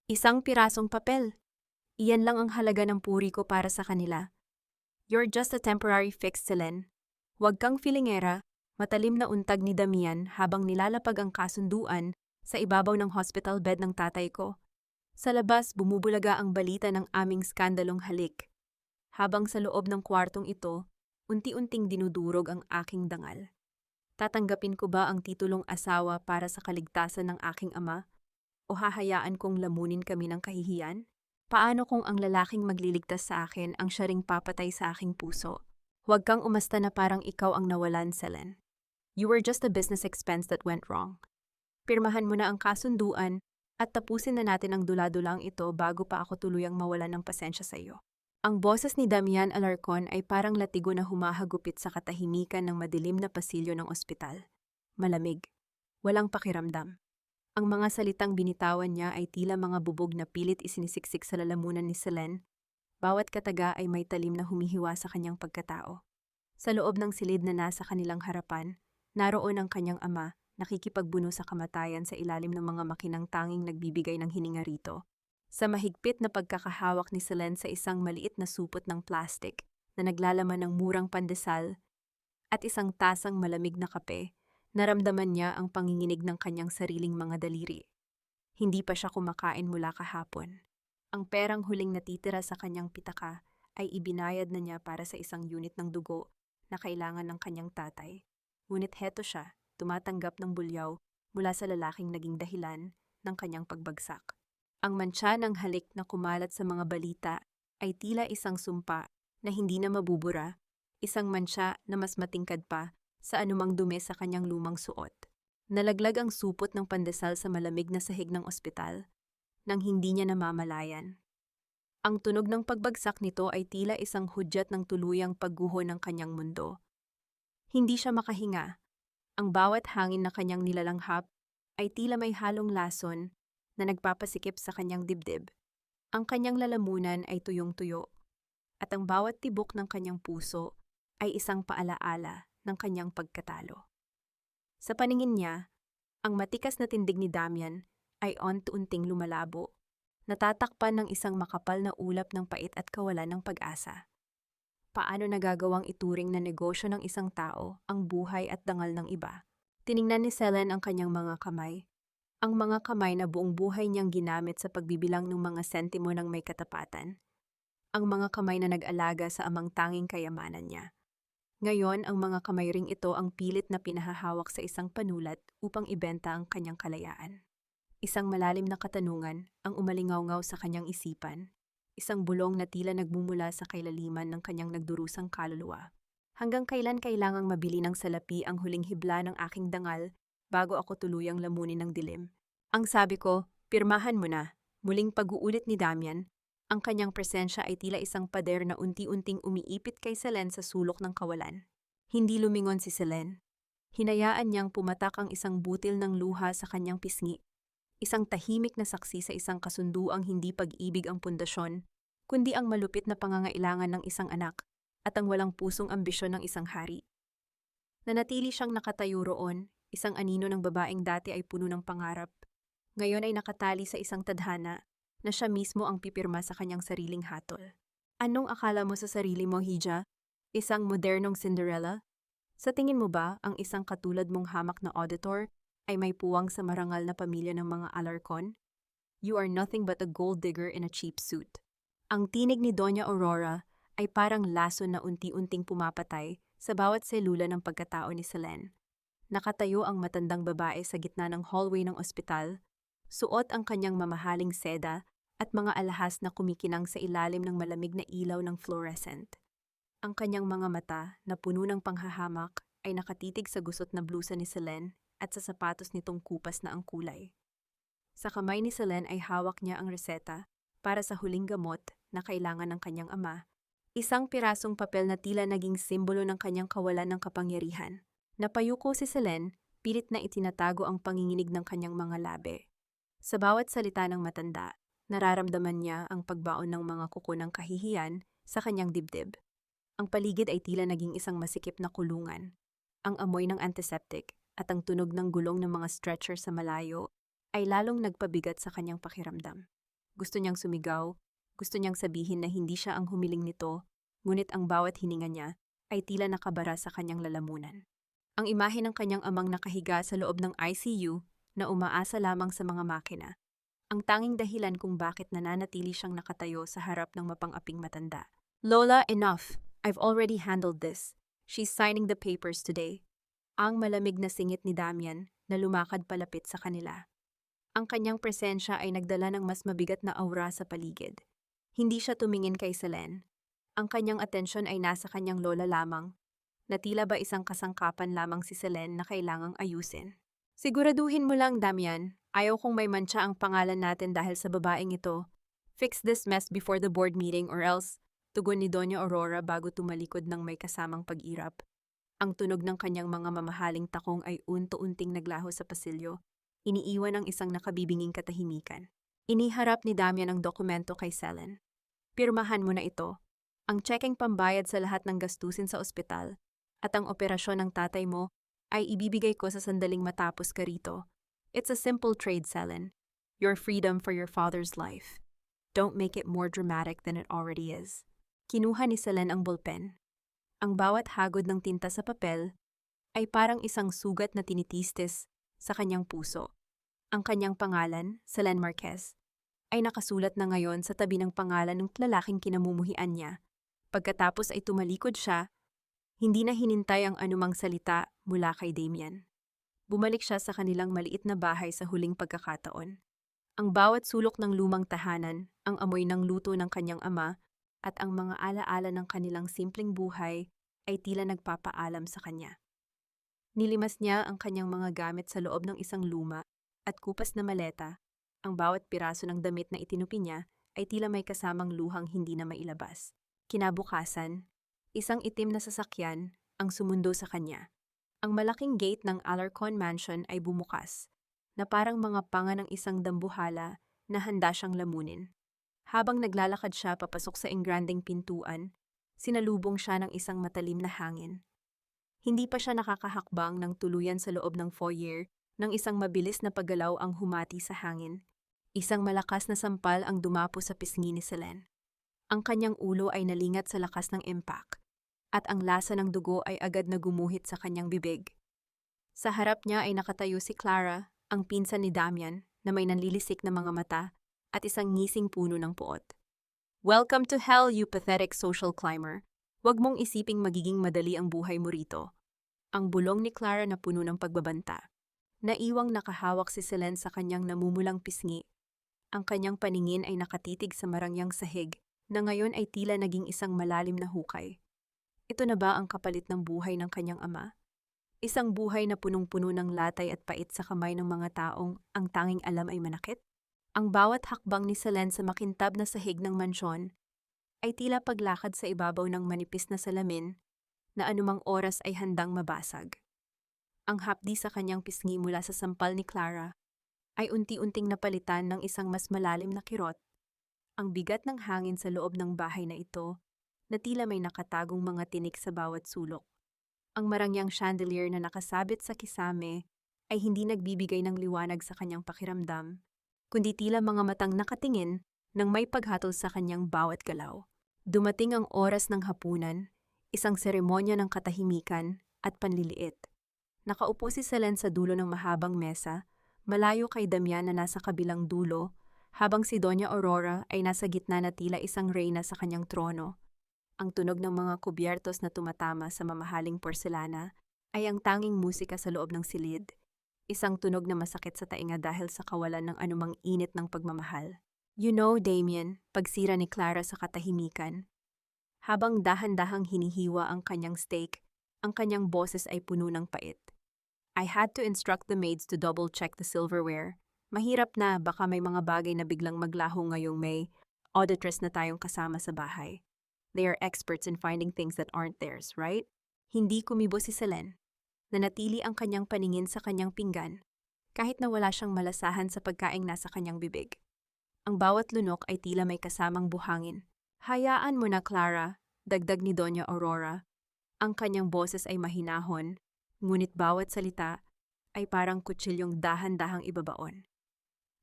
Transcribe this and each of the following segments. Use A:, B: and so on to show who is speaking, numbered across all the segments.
A: Isang pirasong papel. Iyan lang ang halaga ng puri ko para sa kanila. You're just a temporary fix, Selen. Huwag kang filingera, matalim na untag ni Damian habang nilalapag ang kasunduan sa ibabaw ng hospital bed ng tatay ko. Sa labas, bumubulaga ang balita ng aming skandalong halik. Habang sa loob ng kwartong ito, unti-unting dinudurog ang aking dangal. Tatanggapin ko ba ang titulong asawa para sa kaligtasan ng aking ama? O hahayaan kong lamunin kami ng kahihiyan? Paano kung ang lalaking magliligtas sa akin ang siya ring papatay sa aking puso? Huwag kang umasta na parang ikaw ang nawalan, Selen. You were just a business expense that went wrong. Pirmahan mo na ang kasunduan at tapusin na natin ang dula-dulang ito bago pa ako tuluyang mawalan ng pasensya sa iyo. Ang boses ni Damian Alarcon ay parang latigo na humahagupit sa katahimikan ng madilim na pasilyo ng ospital. Malamig. Walang pakiramdam. Ang mga salitang binitawan niya ay tila mga bubog na pilit isinisiksik sa lalamunan ni Selen. Bawat kataga ay may talim na humihiwa sa kanyang pagkatao. Sa loob ng silid na nasa kanilang harapan, naroon ang kanyang ama, nakikipagbuno sa kamatayan sa ilalim ng mga makinang tanging nagbibigay ng hininga rito. Sa mahigpit na pagkakahawak ni Selen sa isang maliit na supot ng plastik na naglalaman ng murang pandesal at isang tasang malamig na kape, naramdaman niya ang panginginig ng kanyang sariling mga daliri. Hindi pa siya kumakain mula kahapon. Ang perang huling natitira sa kanyang pitaka ay ibinayad na niya para sa isang unit ng dugo na kailangan ng kanyang tatay. Ngunit heto siya, tumatanggap ng bulyaw mula sa lalaking naging dahilan ng kanyang pagbagsak. Ang mantsa ng halik na kumalat sa mga balita ay tila isang sumpa na hindi na mabubura, isang mantsa na mas matingkad pa sa anumang dumi sa kanyang lumang suot. Nalaglag ang supot ng pandesal sa malamig na sahig ng ospital nang hindi niya namamalayan. Ang tunog ng pagbagsak nito ay tila isang hudyat ng tuluyang pagguho ng kanyang mundo. Hindi siya makahinga. Ang bawat hangin na kanyang nilalanghap ay tila may halong lason na nagpapasikip sa kanyang dibdib. Ang kanyang lalamunan ay tuyong-tuyo at ang bawat tibok ng kanyang puso ay isang paalaala ng kanyang pagkatalo. Sa paningin niya, ang matikas na tindig ni Damian ay unti-unting lumalabo, natatakpan ng isang makapal na ulap ng pait at kawalan ng pag-asa. Paano nagagawang ituring na negosyo ng isang tao ang buhay at dangal ng iba? Tiningnan ni Selen ang kanyang mga kamay. Ang mga kamay na buong buhay niyang ginamit sa pagbibilang ng mga sentimo ng may katapatan. Ang mga kamay na nag-alaga sa amang tanging kayamanan niya. Ngayon, ang mga kamay ring ito ang pilit na pinahahawak sa isang panulat upang ibenta ang kanyang kalayaan. Isang malalim na katanungan ang umalingaw-ngaw sa kanyang isipan. Isang bulong na tila nagmumula sa kailaliman ng kanyang nagdurusang kaluluwa. Hanggang kailan kailangang mabili ng salapi ang huling hibla ng aking dangal bago ako tuluyang lamunin ng dilim? Ang sabi ko, pirmahan mo na. Muling pag-uulit ni Damian. Ang kanyang presensya ay tila isang pader na unti-unting umiipit kay Selen sa sulok ng kawalan. Hindi lumingon si Selen. Hinayaan niyang pumatak ang isang butil ng luha sa kanyang pisngi. Isang tahimik na saksi sa isang kasunduang hindi pag-ibig ang pundasyon, kundi ang malupit na pangangailangan ng isang anak at ang walang pusong ambisyon ng isang hari. Nanatili siyang nakatayo roon, isang anino ng babaeng dati ay puno ng pangarap. Ngayon ay nakatali sa isang tadhana na siya mismo ang pipirma sa kanyang sariling hatol. Anong akala mo sa sarili mo, Hija? Isang modernong Cinderella? Sa tingin mo ba ang isang katulad mong hamak na auditor ay may puwang sa marangal na pamilya ng mga Alarcon? You are nothing but a gold digger in a cheap suit. Ang tinig ni Doña Aurora ay parang lason na unti-unting pumapatay sa bawat selula ng pagkatao ni Selen. Nakatayo ang matandang babae sa gitna ng hallway ng ospital, suot ang kanyang mamahaling seda at mga alahas na kumikinang sa ilalim ng malamig na ilaw ng fluorescent. Ang kanyang mga mata na puno ng panghahamak ay nakatitig sa gusot na blusa ni Selen at sa sapatos nitong kupas na ang kulay. Sa kamay ni Selen ay hawak niya ang reseta para sa huling gamot na kailangan ng kanyang ama, isang pirasong papel na tila naging simbolo ng kanyang kawalan ng kapangyarihan. Napayuko si Selen, pilit na itinatago ang panginginig ng kanyang mga labi. Sa bawat salita ng matanda, nararamdaman niya ang pagbaon ng mga kuko ng kahihiyan sa kanyang dibdib. Ang paligid ay tila naging isang masikip na kulungan. Ang amoy ng antiseptic at ang tunog ng gulong ng mga stretcher sa malayo ay lalong nagpabigat sa kanyang pakiramdam. Gusto niyang sumigaw, gusto niyang sabihin na hindi siya ang humiling nito, ngunit ang bawat hininga niya ay tila nakabara sa kanyang lalamunan. Ang imahe ng kanyang amang nakahiga sa loob ng ICU na umaasa lamang sa mga makina. Ang tanging dahilan kung bakit nananatili siyang nakatayo sa harap ng mapang-aping matanda. Lola, enough. I've already handled this. She's signing the papers today. Ang malamig na singit ni Damian na lumakad palapit sa kanila. Ang kanyang presensya ay nagdala ng mas mabigat na aura sa paligid. Hindi siya tumingin kay Selene. Ang kanyang atensyon ay nasa kanyang lola lamang, na tila ba isang kasangkapan lamang si Selene na kailangang ayusin. Siguraduhin mo lang, Damian. Ayaw kong may mantsa ang pangalan natin dahil sa babaeng ito. Fix this mess before the board meeting or else, tugon ni Doña Aurora bago tumalikod ng may kasamang pag-irap. Ang tunog ng kanyang mga mamahaling takong ay unti-unting naglaho sa pasilyo. Iniiwan ang isang nakabibinging katahimikan. Iniharap ni Damian ang dokumento kay Selene. Pirmahan mo na ito. Ang tsekeng pambayad sa lahat ng gastusin sa ospital at ang operasyon ng tatay mo ay ibibigay ko sa sandaling matapos ka rito. It's a simple trade, Selene. Your freedom for your father's life. Don't make it more dramatic than it already is. Kinuha ni Selene ang bulpen. Ang bawat hagod ng tinta sa papel ay parang isang sugat na tinitistis sa kanyang puso. Ang kanyang pangalan, Selene Marquez, ay nakasulat na ngayon sa tabi ng pangalan ng lalaking kinamumuhian niya. Pagkatapos ay tumalikod siya, hindi na hinintay ang anumang salita mula kay Damian. Bumalik siya sa kanilang maliit na bahay sa huling pagkakataon. Ang bawat sulok ng lumang tahanan, ang amoy ng luto ng kanyang ama, at ang mga alaala ng kanilang simpleng buhay ay tila nagpapaalam sa kanya. Nilimas niya ang kanyang mga gamit sa loob ng isang luma at kupas na maleta. Ang bawat piraso ng damit na itinupi niya ay tila may kasamang luhang hindi na mailabas. Kinabukasan, isang itim na sasakyan ang sumundo sa kanya. Ang malaking gate ng Alarcon Mansion ay bumukas, na parang mga panga ng isang dambuhala na handa siyang lamunin. Habang naglalakad siya papasok sa engranding pintuan, sinalubong siya ng isang matalim na hangin. Hindi pa siya nakakahakbang ng tuluyan sa loob ng foyer nang isang mabilis na paggalaw ang humati sa hangin. Isang malakas na sampal ang dumapo sa pisngi ni Selene. Ang kanyang ulo ay nalingat sa lakas ng impact, at ang lasa ng dugo ay agad na gumuhit sa kanyang bibig. Sa harap niya ay nakatayo si Clara, ang pinsan ni Damian, na may nanlilisik na mga mata at isang ngising puno ng puot. Welcome to hell, you pathetic social climber. Huwag mong isiping magiging madali ang buhay mo rito. Ang bulong ni Clara na puno ng pagbabanta. Naiwang nakahawak si Selene sa kanyang namumulang pisngi. Ang kanyang paningin ay nakatitig sa marangyang sahig na ngayon ay tila naging isang malalim na hukay. Ito na ba ang kapalit ng buhay ng kanyang ama? Isang buhay na punong-puno ng latay at pait sa kamay ng mga taong ang tanging alam ay manakit? Ang bawat hakbang ni Selene sa makintab na sahig ng mansyon ay tila paglakad sa ibabaw ng manipis na salamin na anumang oras ay handang mabasag. Ang hapdi sa kanyang pisngi mula sa sampal ni Clara ay unti-unting napalitan ng isang mas malalim na kirot. Ang bigat ng hangin sa loob ng bahay na ito na tila may nakatagong mga tinik sa bawat sulok. Ang marangyang chandelier na nakasabit sa kisame ay hindi nagbibigay ng liwanag sa kanyang pakiramdam, kundi tila mga matang nakatingin nang may paghatol sa kanyang bawat galaw. Dumating ang oras ng hapunan, isang seremonya ng katahimikan at panliliit. Nakaupo si Selene sa dulo ng mahabang mesa, malayo kay Damian na nasa kabilang dulo, habang si Doña Aurora ay nasa gitna na tila isang reyna sa kanyang trono. Ang tunog ng mga kubyertos na tumatama sa mamahaling porselana ay ang tanging musika sa loob ng silid, isang tunog na masakit sa tainga dahil sa kawalan ng anumang init ng pagmamahal. You know, Damian, pagsira ni Clara sa katahimikan. Habang dahan-dahang hinihiwa ang kanyang steak, ang kanyang boses ay puno ng pait. I had to instruct the maids to double-check the silverware. Mahirap na, baka may mga bagay na biglang maglaho ngayong may auditress na tayong kasama sa bahay. They are experts in finding things that aren't theirs, right? Hindi kumibo si Selene. Nanatili ang kanyang paningin sa kanyang pinggan, kahit na wala siyang malasahan sa pagkaing nasa kanyang bibig. Ang bawat lunok ay tila may kasamang buhangin. Hayaan mo na, Clara, dagdag ni Doña Aurora. Ang kanyang boses ay mahinahon, ngunit bawat salita ay parang kutsilyong dahan-dahang ibabaon.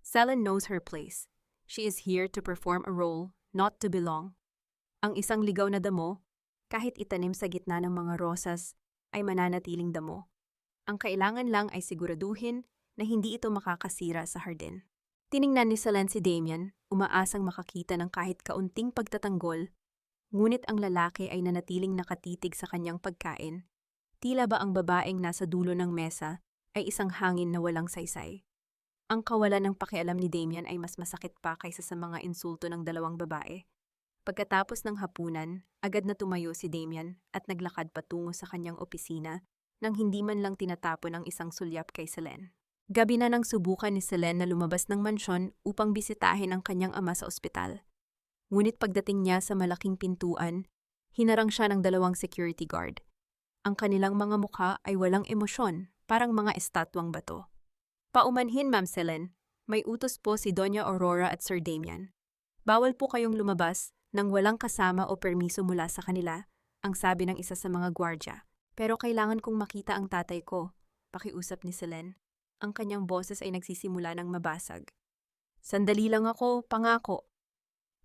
A: Selene knows her place. She is here to perform a role, not to belong. Ang isang ligaw na damo, kahit itanim sa gitna ng mga rosas, ay mananatiling damo. Ang kailangan lang ay siguraduhin na hindi ito makakasira sa hardin. Tiningnan ni Selene si Damien, umaasang makakita ng kahit kaunting pagtatanggol, ngunit ang lalaki ay nanatiling nakatitig sa kanyang pagkain. Tila ba ang babaeng nasa dulo ng mesa ay isang hangin na walang saysay. Ang kawalan ng pakialam ni Damien ay mas masakit pa kaysa sa mga insulto ng dalawang babae. Pagkatapos ng hapunan, agad na tumayo si Damien at naglakad patungo sa kanyang opisina nang hindi man lang tinatapon ang isang sulyap kay Selene. Gabi na nang subukan ni Selene na lumabas ng mansyon upang bisitahin ang kanyang ama sa ospital. Ngunit pagdating niya sa malaking pintuan, hinarang siya ng dalawang security guard. Ang kanilang mga mukha ay walang emosyon, parang mga estatwang bato. Paumanhin, Ma'am Selene. May utos po si Doña Aurora at Sir Damien. Bawal po kayong lumabas nang walang kasama o permiso mula sa kanila, ang sabi ng isa sa mga gwardya. Pero kailangan kong makita ang tatay ko, pakiusap ni Selene. Ang kanyang boses ay nagsisimula ng mabasag. Sandali lang ako, pangako.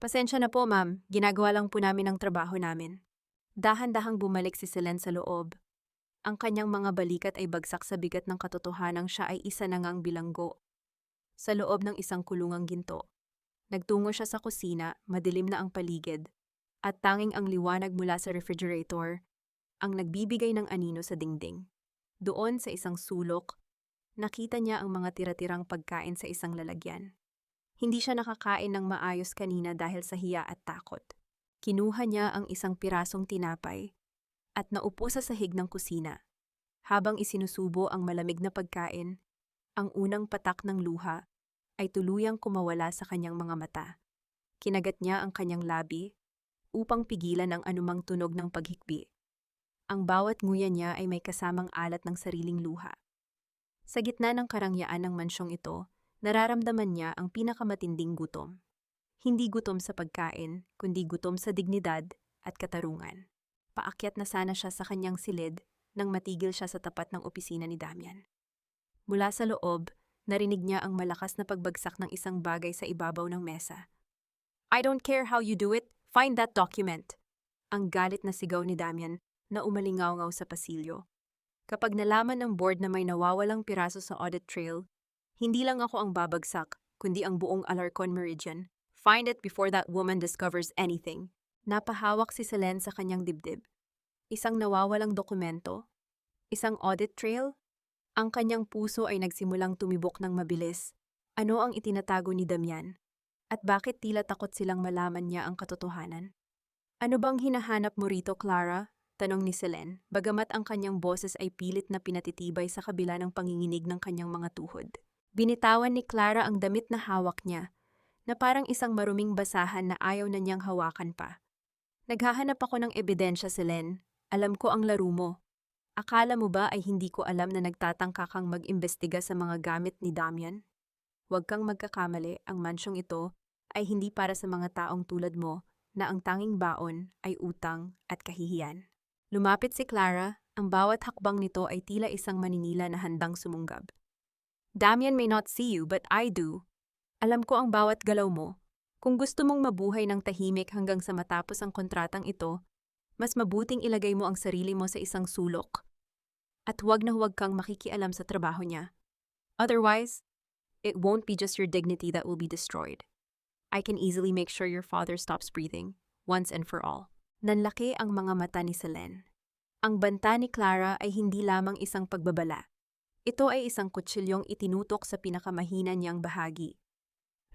A: Pasensya na po, ma'am. Ginagawa lang po namin ang trabaho namin. Dahan-dahang bumalik si Selene sa loob. Ang kanyang mga balikat ay bagsak sa bigat ng katotohanang siya ay isa na ngang bilanggo. Sa loob ng isang kulungang ginto. Nagtungo siya sa kusina, madilim na ang paligid, at tanging ang liwanag mula sa refrigerator ang nagbibigay ng anino sa dingding. Doon sa isang sulok, nakita niya ang mga tira-tirang pagkain sa isang lalagyan. Hindi siya nakakain ng maayos kanina dahil sa hiya at takot. Kinuha niya ang isang pirasong tinapay at naupo sa sahig ng kusina. Habang isinusubo ang malamig na pagkain, ang unang patak ng luha ay tuluyang kumawala sa kanyang mga mata. Kinagat niya ang kanyang labi upang pigilan ang anumang tunog ng paghikbi. Ang bawat nguya niya ay may kasamang alat ng sariling luha. Sa gitna ng karangyaan ng mansyong ito, nararamdaman niya ang pinakamatinding gutom. Hindi gutom sa pagkain, kundi gutom sa dignidad at katarungan. Paakyat na sana siya sa kanyang silid nang matigil siya sa tapat ng opisina ni Damian. Mula sa loob, narinig niya ang malakas na pagbagsak ng isang bagay sa ibabaw ng mesa. I don't care how you do it, find that document. Ang galit na sigaw ni Damian na umalingaw-ngaw sa pasilyo. Kapag nalaman ng board na may nawawalang piraso sa audit trail, hindi lang ako ang babagsak, kundi ang buong Alarcon Meridian. Find it before that woman discovers anything. Napahawak si Selene sa kanyang dibdib. Isang nawawalang dokumento? Isang audit trail? Ang kanyang puso ay nagsimulang tumibok ng mabilis. Ano ang itinatago ni Damian? At bakit tila takot silang malaman niya ang katotohanan? Ano bang hinahanap mo rito, Clara? Tanong ni Selene, bagamat ang kanyang boses ay pilit na pinatitibay sa kabila ng panginginig ng kanyang mga tuhod. Binitawan ni Clara ang damit na hawak niya, na parang isang maruming basahan na ayaw na niyang hawakan pa. Naghahanap ako ng ebidensya, Selene. Alam ko ang laro mo. Akala mo ba ay hindi ko alam na nagtatangka kang mag-imbestiga sa mga gamit ni Damian? Huwag kang magkakamali, ang mansyong ito ay hindi para sa mga taong tulad mo na ang tanging baon ay utang at kahihiyan. Lumapit si Clara, ang bawat hakbang nito ay tila isang maninila na handang sumunggab. Damian may not see you, but I do. Alam ko ang bawat galaw mo. Kung gusto mong mabuhay ng tahimik hanggang sa matapos ang kontratang ito, mas mabuting ilagay mo ang sarili mo sa isang sulok. At huwag na huwag kang makikialam sa trabaho niya. Otherwise, it won't be just your dignity that will be destroyed. I can easily make sure your father stops breathing, once and for all. Nanlaki ang mga mata ni Selene. Ang banta ni Clara ay hindi lamang isang pagbabala. Ito ay isang kutsilyong itinutok sa pinakamahina niyang bahagi.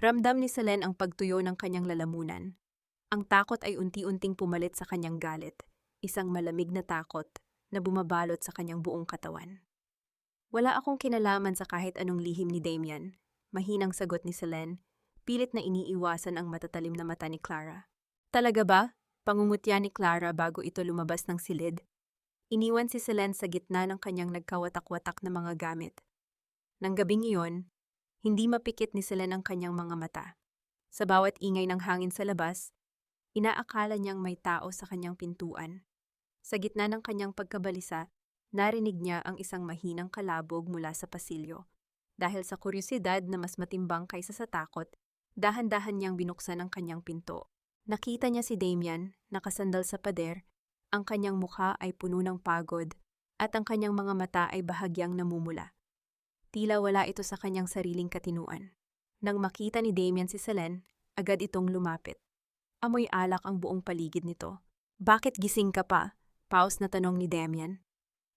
A: Ramdam ni Selene ang pagtuyo ng kanyang lalamunan. Ang takot ay unti-unting pumalit sa kanyang galit, isang malamig na takot na bumabalot sa kanyang buong katawan. Wala akong kinalaman sa kahit anong lihim ni Damian, mahinang sagot ni Selene, pilit na iniiwasan ang matatalim na mata ni Clara. Talaga ba? Pangungutya ni Clara bago ito lumabas ng silid. Iniwan si Selene sa gitna ng kanyang nagkawatak-watak na mga gamit. Nang gabing iyon, hindi mapikit ni Selene ang kanyang mga mata. Sa bawat ingay ng hangin sa labas, inaakala niyang may tao sa kanyang pintuan. Sa gitna ng kanyang pagkabalisa, narinig niya ang isang mahinang kalabog mula sa pasilyo. Dahil sa kuryosidad na mas matimbang kaysa sa takot, Dahan-dahan niyang binuksan ang kanyang pinto. Nakita niya si Damian, nakasandal sa pader, ang kanyang mukha ay puno ng pagod, at ang kanyang mga mata ay bahagyang namumula. Tila wala ito sa kanyang sariling katinuan. Nang makita ni Damian si Selene, agad itong lumapit. Amoy alak ang buong paligid nito. Bakit gising ka pa? Paus na tanong ni Damian.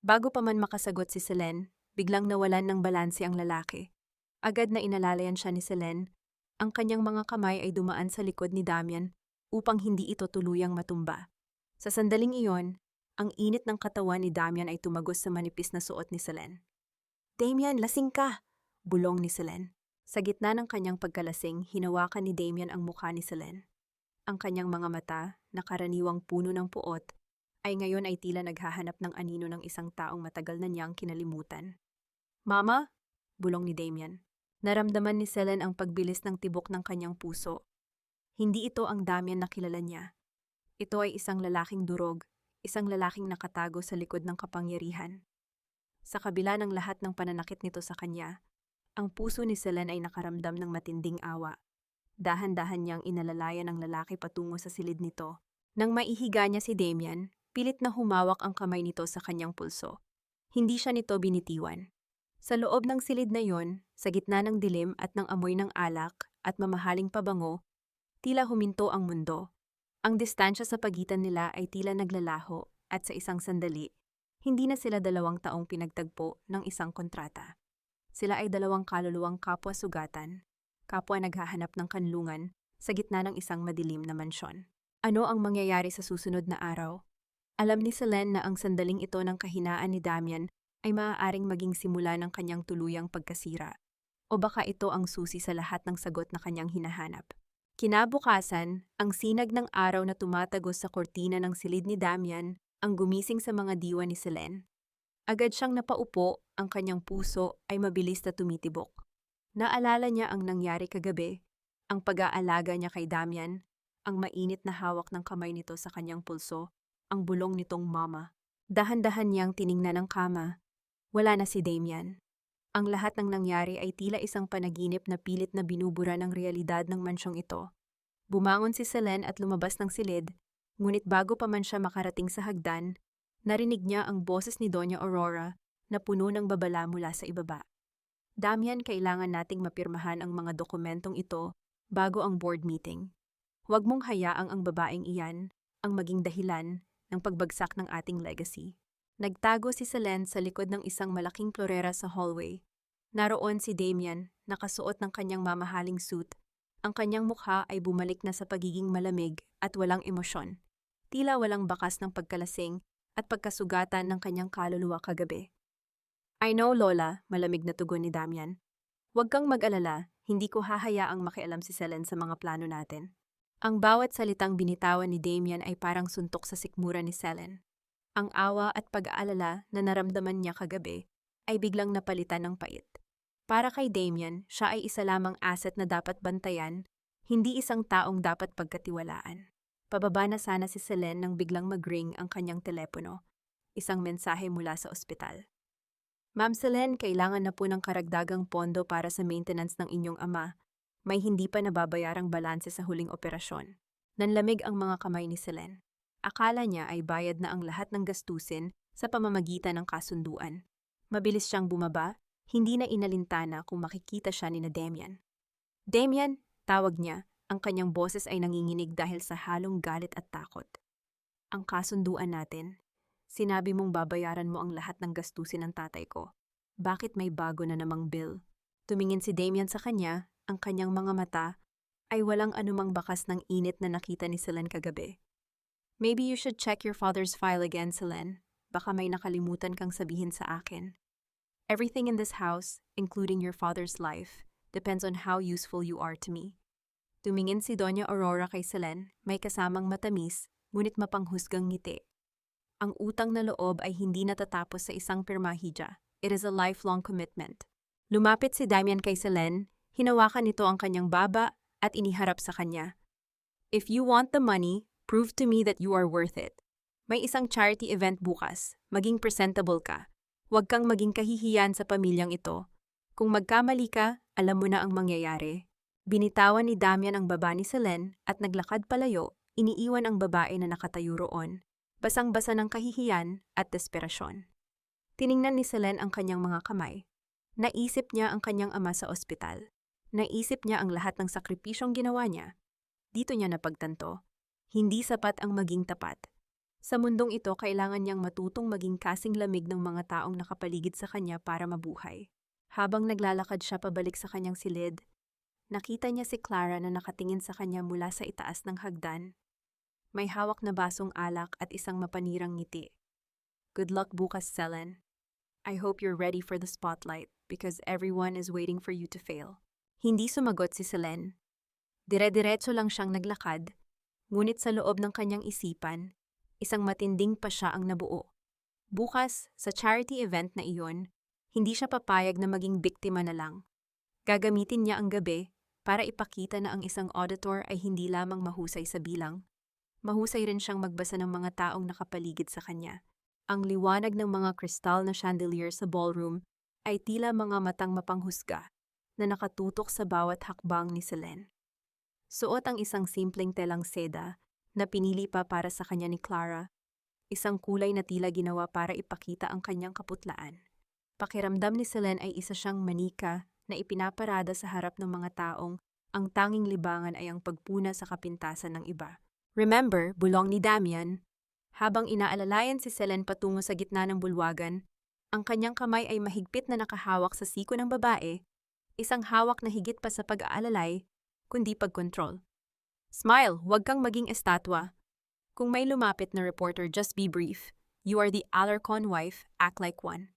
A: Bago pa man makasagot si Selene, biglang nawalan ng balanse ang lalaki. Agad na inalalayan siya ni Selene. Ang kanyang mga kamay ay dumaan sa likod ni Damian upang hindi ito tuluyang matumba. Sa sandaling iyon, ang init ng katawan ni Damian ay tumagos sa manipis na suot ni Selene. Damian, lasing ka! Bulong ni Selene. Sa gitna ng kanyang pagkalasing, hinawakan ni Damian ang mukha ni Selene. Ang kanyang mga mata, na karaniwang puno ng puot, ay ngayon ay tila naghahanap ng anino ng isang taong matagal na niyang kinalimutan. Mama? Bulong ni Damian. Naramdaman ni Selene ang pagbilis ng tibok ng kanyang puso. Hindi ito ang Damian na kilala niya. Ito ay isang lalaking durog, isang lalaking nakatago sa likod ng kapangyarihan. Sa kabila ng lahat ng pananakit nito sa kanya, ang puso ni Selene ay nakaramdam ng matinding awa. Dahan-dahan niyang inalalayan ang lalaki patungo sa silid nito. Nang maihiga niya si Damian, pilit na humawak ang kamay nito sa kanyang pulso. Hindi siya nito binitiwan. Sa loob ng silid na yon, sa gitna ng dilim at ng amoy ng alak at mamahaling pabango, tila huminto ang mundo. Ang distansya sa pagitan nila ay tila naglalaho at sa isang sandali, hindi na sila 2 taong pinagtagpo ng isang kontrata. Sila ay 2 kaluluwang kapwa-sugatan, kapwa naghahanap ng kanlungan sa gitna ng isang madilim na mansyon. Ano ang mangyayari sa susunod na araw? Alam ni Selene na ang sandaling ito ng kahinaan ni Damian ay maaaring maging simula ng kanyang tuluyang pagkasira. O baka ito ang susi sa lahat ng sagot na kanyang hinahanap. Kinabukasan, ang sinag ng araw na tumatagos sa kortina ng silid ni Damian ang gumising sa mga diwa ni Selene. Agad siyang napaupo, ang kanyang puso ay mabilis na tumitibok. Naalala niya ang nangyari kagabi, ang pag-aalaga niya kay Damian, ang mainit na hawak ng kamay nito sa kanyang pulso, ang bulong nitong mama. Dahan-dahan niyang tiningnan ang kama. Wala na si Damian. Ang lahat ng nangyari ay tila isang panaginip na pilit na binubura ng realidad ng mansyong ito. Bumangon si Selene at lumabas ng silid, ngunit bago pa man siya makarating sa hagdan, narinig niya ang boses ni Doña Aurora na puno ng babala mula sa ibaba. Damian, kailangan nating mapirmahan ang mga dokumentong ito bago ang board meeting. Huwag mong hayaang ang babaeng iyan ang maging dahilan ng pagbagsak ng ating legacy. Nagtago si Selene sa likod ng isang malaking florera sa hallway. Naroon si Damian, nakasuot ng kanyang mamahaling suit. Ang kanyang mukha ay bumalik na sa pagiging malamig at walang emosyon. Tila walang bakas ng pagkalasing at pagkasugatan ng kanyang kaluluwa kagabi. I know, Lola, malamig na tugon ni Damian. Huwag kang mag-alala, hindi ko hahayaang makialam si Selene sa mga plano natin. Ang bawat salitang binitawan ni Damian ay parang suntok sa sikmura ni Selene. Ang awa at pag-aalala na naramdaman niya kagabi ay biglang napalitan ng pait. Para kay Damian, siya ay isa lamang asset na dapat bantayan, hindi isang taong dapat pagkatiwalaan. Pababa na sana si Selene nang biglang mag-ring ang kanyang telepono. Isang mensahe mula sa ospital. Ma'am Selene, kailangan na po ng karagdagang pondo para sa maintenance ng inyong ama. May hindi pa nababayarang balanse sa huling operasyon. Nanlamig ang mga kamay ni Selene. Akala niya ay bayad na ang lahat ng gastusin sa pamamagitan ng kasunduan. Mabilis siyang bumaba, hindi na inalintana kung makikita siya ni Damian. Damian, tawag niya, ang kanyang boses ay nanginginig dahil sa halong galit at takot. Ang kasunduan natin, sinabi mong babayaran mo ang lahat ng gastusin ng tatay ko. Bakit may bago na namang bill? Tumingin si Damian sa kanya, ang kanyang mga mata ay walang anumang bakas ng init na nakita ni Selene kagabi. Maybe you should check your father's file again, Selene. Baka may nakalimutan kang sabihin sa akin. Everything in this house, including your father's life, depends on how useful you are to me. Tumingin si Doña Aurora kay Selene, may kasamang matamis, ngunit mapanghusgang ngiti. Ang utang na loob ay hindi natatapos sa isang pirmahija. It is a lifelong commitment. Lumapit si Damian kay Selene, hinawakan nito ang kanyang baba at iniharap sa kanya. If you want the money, prove to me that you are worth it. May isang charity event bukas, maging presentable ka. Huwag kang maging kahihiyan sa pamilyang ito. Kung magkamali ka, alam mo na ang mangyayari. Binitawan ni Damian ang baba ni Selene at naglakad palayo, iniiwan ang babae na nakatayo roon, basang-basa ng kahihiyan at desperasyon. Tiningnan ni Selene ang kanyang mga kamay. Naisip niya ang kanyang ama sa ospital. Naisip niya ang lahat ng sakripisyong ginawa niya. Dito niya napagtanto, hindi sapat ang maging tapat. Sa mundong ito, kailangan niyang matutong maging kasing lamig ng mga taong nakapaligid sa kanya para mabuhay. Habang naglalakad siya pabalik sa kanyang silid, nakita niya si Clara na nakatingin sa kanya mula sa itaas ng hagdan. May hawak na basong alak at isang mapanirang ngiti. Good luck bukas, Selene. I hope you're ready for the spotlight because everyone is waiting for you to fail. Hindi sumagot si Selene. Dire-diretso lang siyang naglakad, ngunit sa loob ng kanyang isipan, isang matinding pasya ang nabuo. Bukas, sa charity event na iyon, hindi siya papayag na maging biktima na lang. Gagamitin niya ang gabi para ipakita na ang isang auditor ay hindi lamang mahusay sa bilang. Mahusay rin siyang magbasa ng mga taong nakapaligid sa kanya. Ang liwanag ng mga kristal na chandelier sa ballroom ay tila mga matang mapanghusga na nakatutok sa bawat hakbang ni Selene. Suot ang isang simpleng telang seda na pinili pa para sa kanya ni Clara, isang kulay na tila ginawa para ipakita ang kanyang kaputlaan. Pakiramdam ni Selene ay isa siyang manika na ipinaparada sa harap ng mga taong ang tanging libangan ay ang pagpuna sa kapintasan ng iba. Remember, bulong ni Damian. Habang inaalalayan si Selene patungo sa gitna ng bulwagan, ang kanyang kamay ay mahigpit na nakahawak sa siko ng babae, isang hawak na higit pa sa pag-aalalay, kundi pagkontrol. Smile, huwag kang maging estatwa. Kung may lumapit na reporter, just be brief. You are the Alarcon wife, act like one.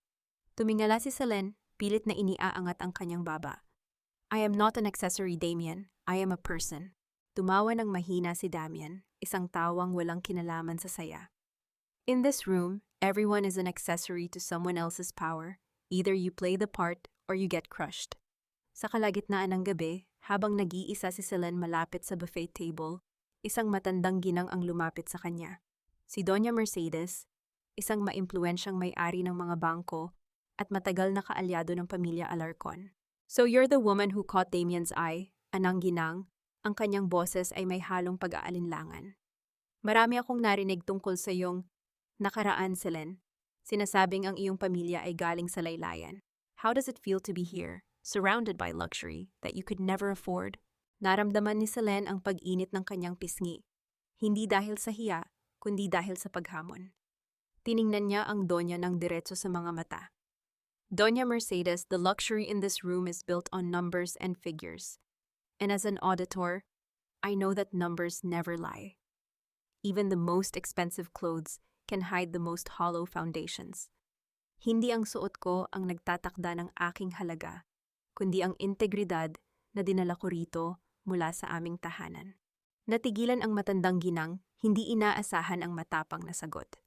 A: Tumingala si Selene, pilit na iniaangat ang kanyang baba. I am not an accessory, Damian. I am a person. Tumawa ng mahina si Damian, isang tawang walang kinalaman sa saya. In this room, everyone is an accessory to someone else's power. Either you play the part or you get crushed. Sa kalagitnaan ng gabi, habang nag-iisa si Selene malapit sa buffet table, isang matandang ginang ang lumapit sa kanya. Si Doña Mercedes, isang maimpluwensyang may-ari ng mga bangko at matagal na kaalyado ng pamilya Alarcon. So you're the woman who caught Damian's eye, anang ginang, ang kanyang boses ay may halong pag-aalinlangan. Marami akong narinig tungkol sa iyong nakaraan, Selene. Sinasabing ang iyong pamilya ay galing sa laylayan. How does it feel to be here, surrounded by luxury that you could never afford? Naramdaman ni Selene ang pag-init ng kanyang pisngi. Hindi dahil sa hiya, kundi dahil sa paghamon. Tiningnan niya ang donya ng diretso sa mga mata. Doña Mercedes, the luxury in this room is built on numbers and figures. And as an auditor, I know that numbers never lie. Even the most expensive clothes can hide the most hollow foundations. Hindi ang suot ko ang nagtatakda ng aking halaga, kundi ang integridad na dinala ko rito mula sa aming tahanan. Natigilan ang matandang ginang, hindi inaasahan ang matapang na sagot.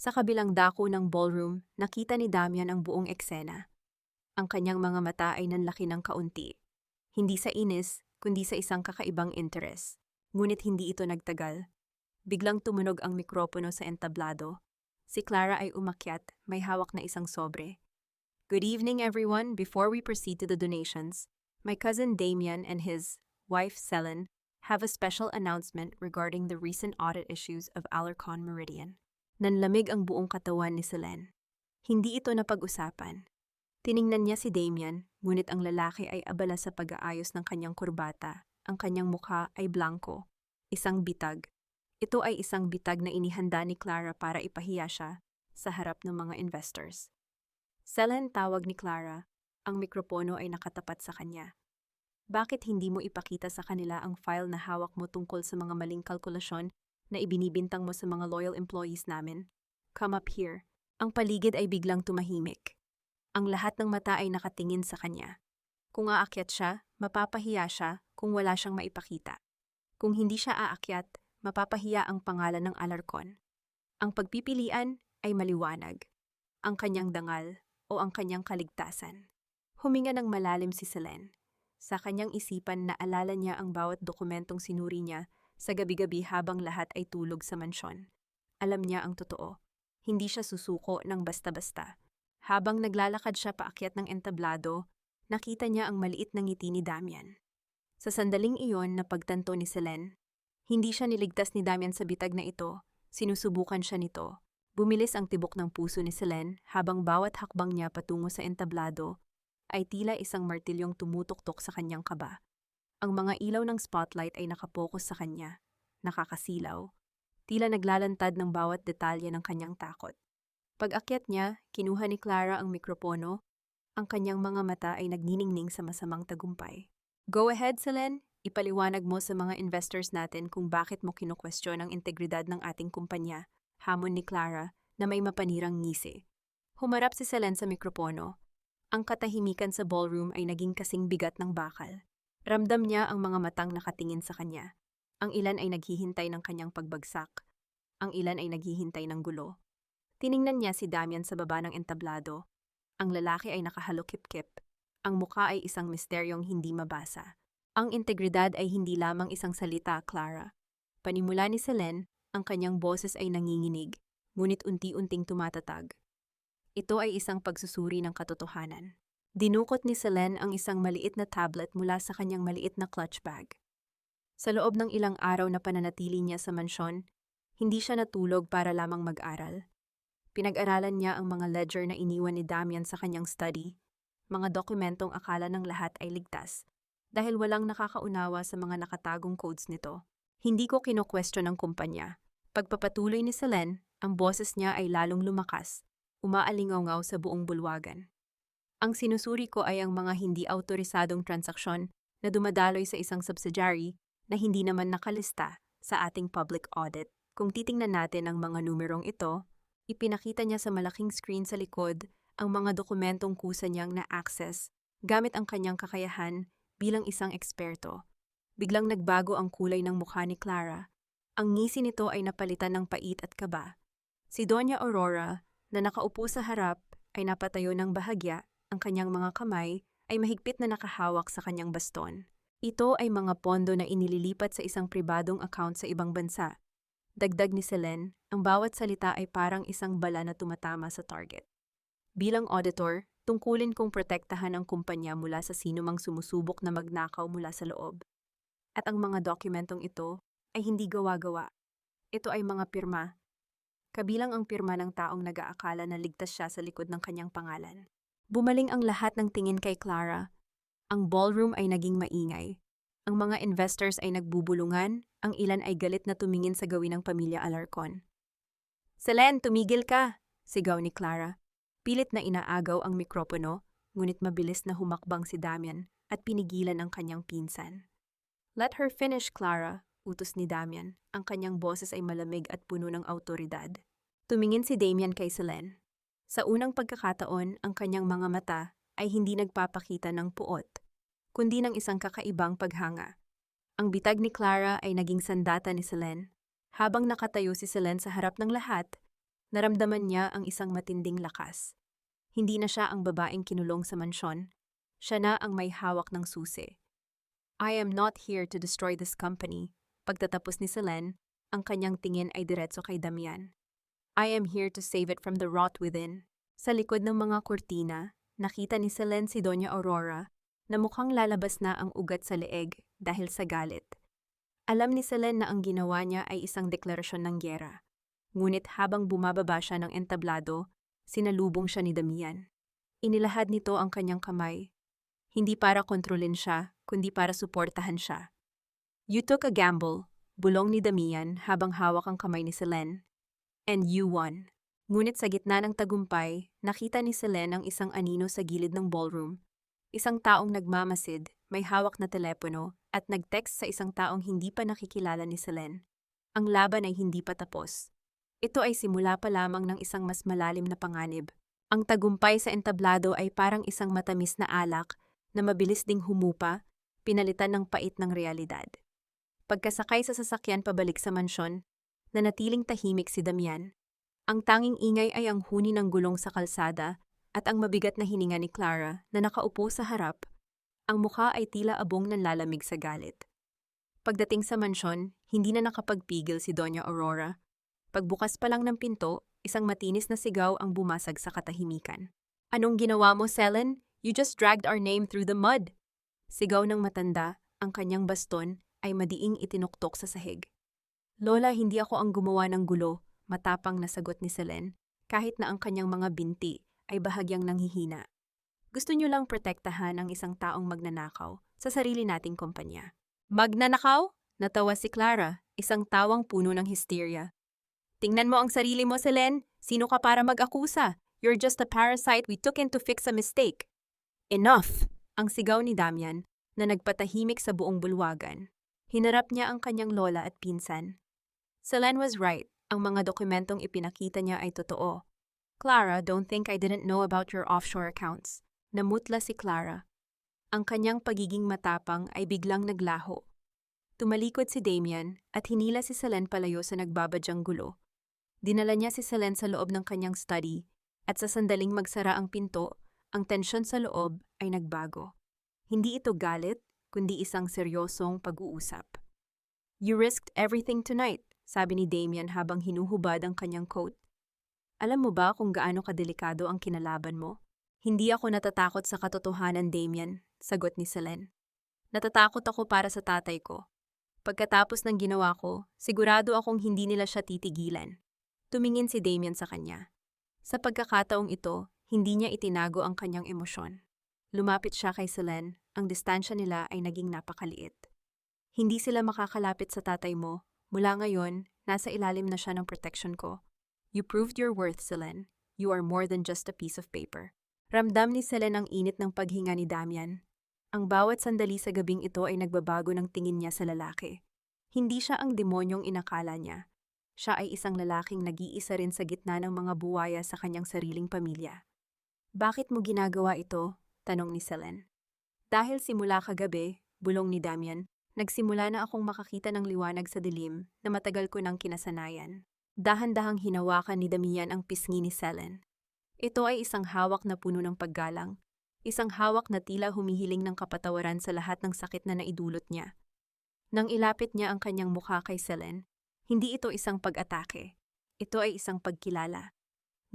A: Sa kabilang dako ng ballroom, nakita ni Damian ang buong eksena. Ang kanyang mga mata ay nanlaki ng kaunti. Hindi sa inis, kundi sa isang kakaibang interes. Ngunit hindi ito nagtagal. Biglang tumunog ang mikropono sa entablado. Si Clara ay umakyat, may hawak na isang sobre. Good evening, everyone. Before we proceed to the donations, my cousin Damian and his wife Selene have a special announcement regarding the recent audit issues of Alarcon Meridian. Nanlamig ang buong katawan ni Selene. Hindi ito napag-usapan. Tiningnan niya si Damian, ngunit ang lalaki ay abala sa pag-aayos ng kanyang kurbata. Ang kanyang mukha ay blanco, isang bitag. Ito ay isang bitag na inihanda ni Clara para ipahiya siya sa harap ng mga investors. Selene, tawag ni Clara, ang mikropono ay nakatapat sa kanya. Bakit hindi mo ipakita sa kanila ang file na hawak mo tungkol sa mga maling kalkulasyon na ibinibintang mo sa mga loyal employees namin? Come up here. Ang paligid ay biglang tumahimik. Ang lahat ng mata ay nakatingin sa kanya. Kung aakyat siya, mapapahiya siya kung wala siyang maipakita. Kung hindi siya aakyat, mapapahiya ang pangalan ng Alarcon. Ang pagpipilian ay maliwanag. Ang kanyang dangal o ang kanyang kaligtasan. Huminga ng malalim si Selene. Sa kanyang isipan naalala niya ang bawat dokumentong sinuri niya sa gabi-gabi habang lahat ay tulog sa mansyon. Alam niya ang totoo. Hindi siya susuko ng basta-basta. Habang naglalakad siya paakyat ng entablado, nakita niya ang maliit na ngiti ni Damian. Sa sandaling iyon na pagtanto ni Selene, hindi siya niligtas ni Damian sa bitag na ito, sinusubukan siya nito. Bumilis ang tibok ng puso ni Selene habang bawat hakbang niya patungo sa entablado ay tila isang martilyong tumutuktok sa kanyang kaba. Ang mga ilaw ng spotlight ay nakapokus sa kanya, nakakasilaw, tila naglalantad ng bawat detalye ng kanyang takot. Pag-akyat niya, kinuha ni Clara ang mikropono, ang kanyang mga mata ay nagniningning sa masamang tagumpay. Go ahead, Selene. Ipaliwanag mo sa mga investors natin kung bakit mo kinukwestiyon ang integridad ng ating kumpanya, hamon ni Clara na may mapanirang ngisi. Humarap si Selene sa mikropono. Ang katahimikan sa ballroom ay naging kasing bigat ng bakal. Ramdam niya ang mga matang nakatingin sa kanya. Ang ilan ay naghihintay ng kanyang pagbagsak. Ang ilan ay naghihintay ng gulo. Tiningnan niya si Damian sa baba ng entablado. Ang lalaki ay nakahalokip-kip. Ang mukha ay isang misteryong hindi mabasa. Ang integridad ay hindi lamang isang salita, Clara. Panimula ni Selene, ang kanyang boses ay nanginginig, ngunit unti-unting tumatatag. Ito ay isang pagsusuri ng katotohanan. Dinukot ni Selene ang isang maliit na tablet mula sa kanyang maliit na clutch bag. Sa loob ng ilang araw na pananatili niya sa mansyon, hindi siya natulog para lamang mag-aral. Pinag-aralan niya ang mga ledger na iniwan ni Damian sa kanyang study, mga dokumentong akala ng lahat ay ligtas, dahil walang nakakaunawa sa mga nakatagong codes nito. Hindi ko kino-question ang kumpanya. Pagpapatuloy ni Selene, ang boses niya ay lalong lumakas, umaalingaw sa buong bulwagan. Ang sinusuri ko ay ang mga hindi autorisadong transaksyon na dumadaloy sa isang subsidiary na hindi naman nakalista sa ating public audit. Kung titingnan natin ang mga numerong ito, ipinakita niya sa malaking screen sa likod ang mga dokumentong kusa niyang na-access gamit ang kanyang kakayahan bilang isang eksperto. Biglang nagbago ang kulay ng mukha ni Clara. Ang ngisi nito ay napalitan ng pait at kaba. Si Doña Aurora, na nakaupo sa harap, ay napatayo ng bahagya. Ang kanyang mga kamay ay mahigpit na nakahawak sa kanyang baston. Ito ay mga pondo na inililipat sa isang pribadong account sa ibang bansa. Dagdag ni Selene, ang bawat salita ay parang isang bala na tumatama sa target. Bilang auditor, tungkulin kong protektahan ang kumpanya mula sa sinumang sumusubok na magnakaw mula sa loob. At ang mga dokumentong ito ay hindi gawa-gawa. Ito ay mga pirma. Kabilang ang pirma ng taong nag-aakala na ligtas siya sa likod ng kanyang pangalan. Bumaling ang lahat ng tingin kay Clara. Ang ballroom ay naging maingay. Ang mga investors ay nagbubulungan, ang ilan ay galit na tumingin sa gawin ng pamilya Alarcon. Selene, tumigil ka! Sigaw ni Clara. Pilit na inaagaw ang mikropono, ngunit mabilis na humakbang si Damian at pinigilan ang kanyang pinsan. Let her finish, Clara, utos ni Damian. Ang kanyang boses ay malamig at puno ng autoridad. Tumingin si Damian kay Selene. Sa unang pagkakataon, ang kanyang mga mata ay hindi nagpapakita ng puot, kundi ng isang kakaibang paghanga. Ang bitag ni Clara ay naging sandata ni Selene. Habang nakatayo si Selene sa harap ng lahat, naramdaman niya ang isang matinding lakas. Hindi na siya ang babaeng kinulong sa mansyon. Siya na ang may hawak ng susi. I am not here to destroy this company. Pagtatapos ni Selene, ang kanyang tingin ay diretso kay Damian. I am here to save it from the rot within. Sa likod ng mga kurtina, nakita ni Selene si Doña Aurora na mukhang lalabas na ang ugat sa leeg dahil sa galit. Alam ni Selene na ang ginawa niya ay isang deklarasyon ng gyera. Ngunit habang bumababa siya ng entablado, sinalubong siya ni Damian. Inilahad nito ang kanyang kamay. Hindi para kontrolin siya, kundi para suportahan siya. You took a gamble, bulong ni Damian habang hawak ang kamay ni Selene. And you won. Ngunit sa gitna ng tagumpay, nakita ni Selene ang isang anino sa gilid ng ballroom. Isang taong nagmamasid, may hawak na telepono, at nag-text sa isang taong hindi pa nakikilala ni Selene. Ang laban ay hindi pa tapos. Ito ay simula pa lamang ng isang mas malalim na panganib. Ang tagumpay sa entablado ay parang isang matamis na alak na mabilis ding humupa, pinalitan ng pait ng realidad. Pagkasakay sa sasakyan pabalik sa mansyon, nanatiling tahimik si Damian. Ang tanging ingay ay ang huni ng gulong sa kalsada at ang mabigat na hininga ni Clara na nakaupo sa harap. Ang mukha ay tila abong nanlalamig sa galit. Pagdating sa mansyon, hindi na nakapagpigil si Doña Aurora. Pagbukas pa lang ng pinto, isang matinis na sigaw ang bumasag sa katahimikan. Anong ginawa mo, Selene? You just dragged our name through the mud. Sigaw ng matanda, Ang kanyang baston ay madiing itinuktok sa sahig. Lola, hindi ako ang gumawa ng gulo, matapang na sagot ni Selene, kahit na ang kanyang mga binti ay bahagyang nanghihina. Gusto niyo lang protektahan ang isang taong magnanakaw sa sarili nating kumpanya. Magnanakaw? Natawa si Clara, isang tawang puno ng hysteria. Tingnan mo ang sarili mo, Selene. Sino ka para mag-akusa? You're just a parasite we took in to fix a mistake. Enough! Ang sigaw ni Damian na nagpatahimik sa buong bulwagan. Hinarap niya ang kanyang lola at pinsan. Selene was right. Ang mga dokumentong ipinakita niya ay totoo. Clara, don't think I didn't know about your offshore accounts. Namutla si Clara. Ang kanyang pagiging matapang ay biglang naglaho. Tumalikod si Damian at hinila si Selene palayo sa nagbabadyang gulo. Dinala niya si Selene sa loob ng kanyang study at sa sandaling magsara ang pinto, ang tensyon sa loob ay nagbago. Hindi ito galit, kundi isang seryosong pag-uusap. You risked everything tonight, sabi ni Damian habang hinuhubad ang kanyang coat. Alam mo ba kung gaano kadelikado ang kinalaban mo? Hindi ako natatakot sa katotohanan, Damian, sagot ni Selene. Natatakot ako para sa tatay ko. Pagkatapos ng ginawa ko, sigurado akong hindi nila siya titigilan. Tumingin si Damian sa kanya. Sa pagkakataong ito, hindi niya itinago ang kanyang emosyon. Lumapit siya kay Selene, ang distansya nila ay naging napakaliit. Hindi sila makakalapit sa tatay mo. Mula ngayon, nasa ilalim na siya ng protection ko. You proved your worth, Selene. You are more than just a piece of paper. Ramdam ni Selene ang init ng paghinga ni Damian. Ang bawat sandali sa gabing ito ay nagbabago ng tingin niya sa lalaki. Hindi siya ang demonyong inakala niya. Siya ay isang lalaking nag-iisa rin sa gitna ng mga buwaya sa kanyang sariling pamilya. Bakit mo ginagawa ito? Tanong ni Selene. Dahil simula kagabi, bulong ni Damian, nagsimula na akong makakita ng liwanag sa dilim na matagal ko nang kinasanayan. Dahan-dahang hinawakan ni Damian ang pisngi ni Selene. Ito ay isang hawak na puno ng paggalang. Isang hawak na tila humihiling ng kapatawaran sa lahat ng sakit na naidulot niya. Nang ilapit niya ang kanyang mukha kay Selene, hindi ito isang pag-atake. Ito ay isang pagkilala.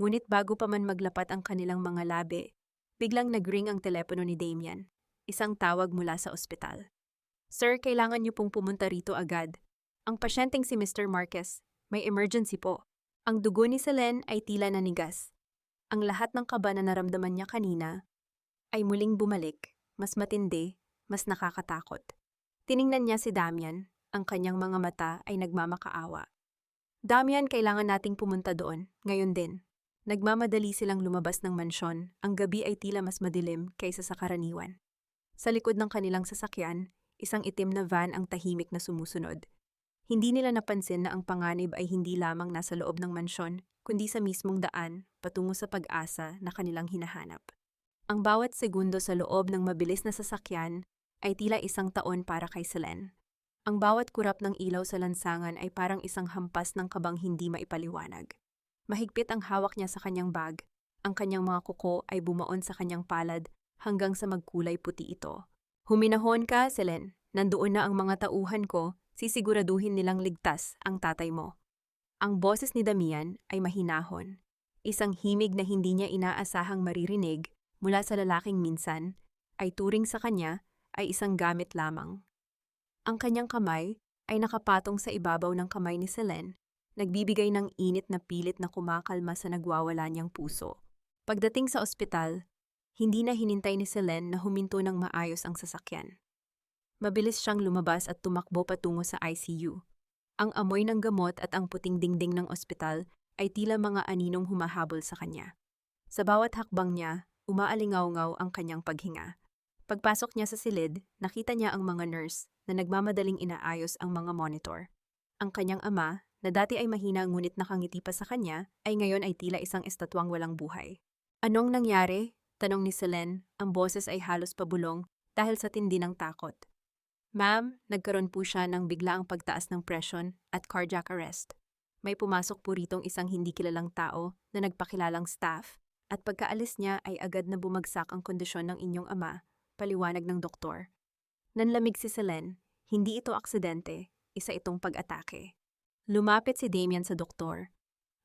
A: Ngunit bago pa man maglapat ang kanilang mga labi, biglang nag-ring ang telepono ni Damian. Isang tawag mula sa ospital. Sir, kailangan niyo pong pumunta rito agad. Ang pasyenteng si Mr. Marquez, may emergency po. Ang dugo ni Selene ay tila nanigas. Ang lahat ng kaba na naramdaman niya kanina ay muling bumalik, mas matindi, mas nakakatakot. Tiningnan niya si Damian, ang kanyang mga mata ay nagmamakaawa. Damian, kailangan nating pumunta doon, ngayon din. Nagmamadali silang lumabas ng mansyon, ang gabi ay tila mas madilim kaysa sa karaniwan. Sa likod ng kanilang sasakyan, isang itim na van ang tahimik na sumusunod. Hindi nila napansin na ang panganib ay hindi lamang nasa loob ng mansyon, kundi sa mismong daan, patungo sa pag-asa na kanilang hinahanap. Ang bawat segundo sa loob ng mabilis na sasakyan ay tila isang taon para kay Selene. Ang bawat kurap ng ilaw sa lansangan ay parang isang hampas ng kabang hindi maipaliwanag. Mahigpit ang hawak niya sa kanyang bag, ang kanyang mga kuko ay bumaon sa kanyang palad hanggang sa magkulay puti ito. Huminahon ka, Selene. Nandoon na ang mga tauhan ko, sisiguraduhin nilang ligtas ang tatay mo. Ang boses ni Damian ay mahinahon. Isang himig na hindi niya inaasahang maririnig mula sa lalaking minsan, ay turing sa kanya ay isang gamit lamang. Ang kanyang kamay ay nakapatong sa ibabaw ng kamay ni Selene, nagbibigay ng init na pilit na kumakalma sa nagwawala niyang puso. Pagdating sa ospital, hindi na hinintay ni Selene na huminto ng maayos ang sasakyan. Mabilis siyang lumabas at tumakbo patungo sa ICU. Ang amoy ng gamot at ang puting dingding ng ospital ay tila mga aninong humahabol sa kanya. Sa bawat hakbang niya, umaalingaw-ngaw ang kanyang paghinga. Pagpasok niya sa silid, nakita niya ang mga nurse na nagmamadaling inaayos ang mga monitor. Ang kanyang ama, na dati ay mahina ngunit nakangiti pa sa kanya, ay ngayon ay tila isang estatwang walang buhay. Anong nangyari? Tanong ni Selene, ang boses ay halos pabulong dahil sa tindi ng takot. Ma'am, nagkaroon po siya ng biglaang pagtaas ng presyon at cardiac arrest. May pumasok po ritong isang hindi kilalang tao na nagpakilalang staff at pagkaalis niya ay agad na bumagsak ang kondisyon ng inyong ama, paliwanag ng doktor. Nanlamig si Selene, hindi ito aksidente, isa itong pag-atake. Lumapit si Damian sa doktor.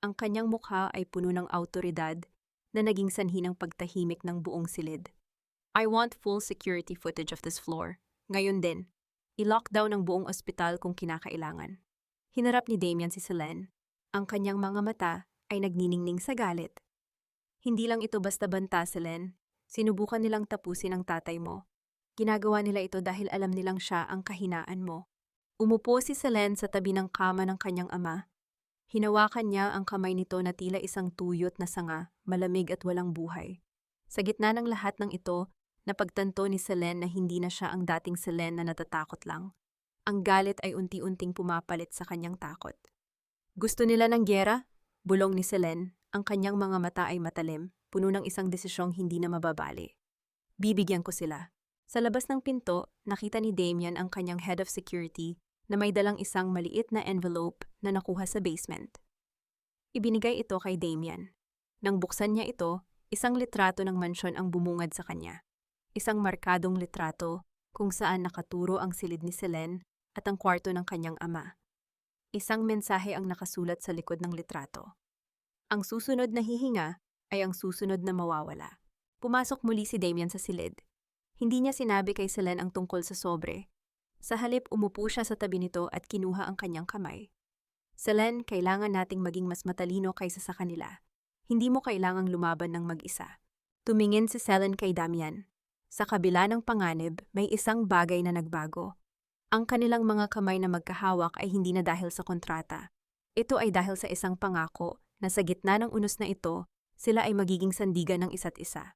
A: Ang kanyang mukha ay puno ng awtoridad na naging sanhi ng pagtahimik ng buong silid. I want full security footage of this floor. Ngayon din. I-lockdown ang buong ospital kung kinakailangan. Hinarap ni Damian si Selene. Ang kanyang mga mata ay nagniningning sa galit. Hindi lang ito basta banta, Selene. Sinubukan nilang tapusin ang tatay mo. Ginagawa nila ito dahil alam nilang siya ang kahinaan mo. Umupo si Selene sa tabi ng kama ng kanyang ama. Hinawakan niya ang kamay nito na tila isang tuyot na sanga, malamig at walang buhay. Sa gitna ng lahat ng ito, napagtanto ni Selene na hindi na siya ang dating Selene na natatakot lang. Ang galit ay unti-unting pumapalit sa kanyang takot. Gusto nila ng gyera? Bulong ni Selene, ang kanyang mga mata ay matalim, puno ng isang desisyong hindi na mababali. Bibigyan ko sila. Sa labas ng pinto, nakita ni Damian ang kanyang head of security na may dalang isang maliit na envelope na nakuha sa basement. Ibinigay ito kay Damian. Nang buksan niya ito, isang litrato ng mansyon ang bumungad sa kanya. Isang markadong litrato kung saan nakaturo ang silid ni Selene at ang kwarto ng kanyang ama. Isang mensahe ang nakasulat sa likod ng litrato. Ang susunod na hihinga ay ang susunod na mawawala. Pumasok muli si Damian sa silid. Hindi niya sinabi kay Selene ang tungkol sa sobre. Sa halip, umupo siya sa tabi nito at kinuha ang kanyang kamay. Selene, kailangan nating maging mas matalino kaysa sa kanila. Hindi mo kailangang lumaban ng mag-isa. Tumingin si Selene kay Damian. Sa kabila ng panganib, may isang bagay na nagbago. Ang kanilang mga kamay na magkahawak ay hindi na dahil sa kontrata. Ito ay dahil sa isang pangako na sa gitna ng unos na ito, sila ay magiging sandigan ng isa't isa.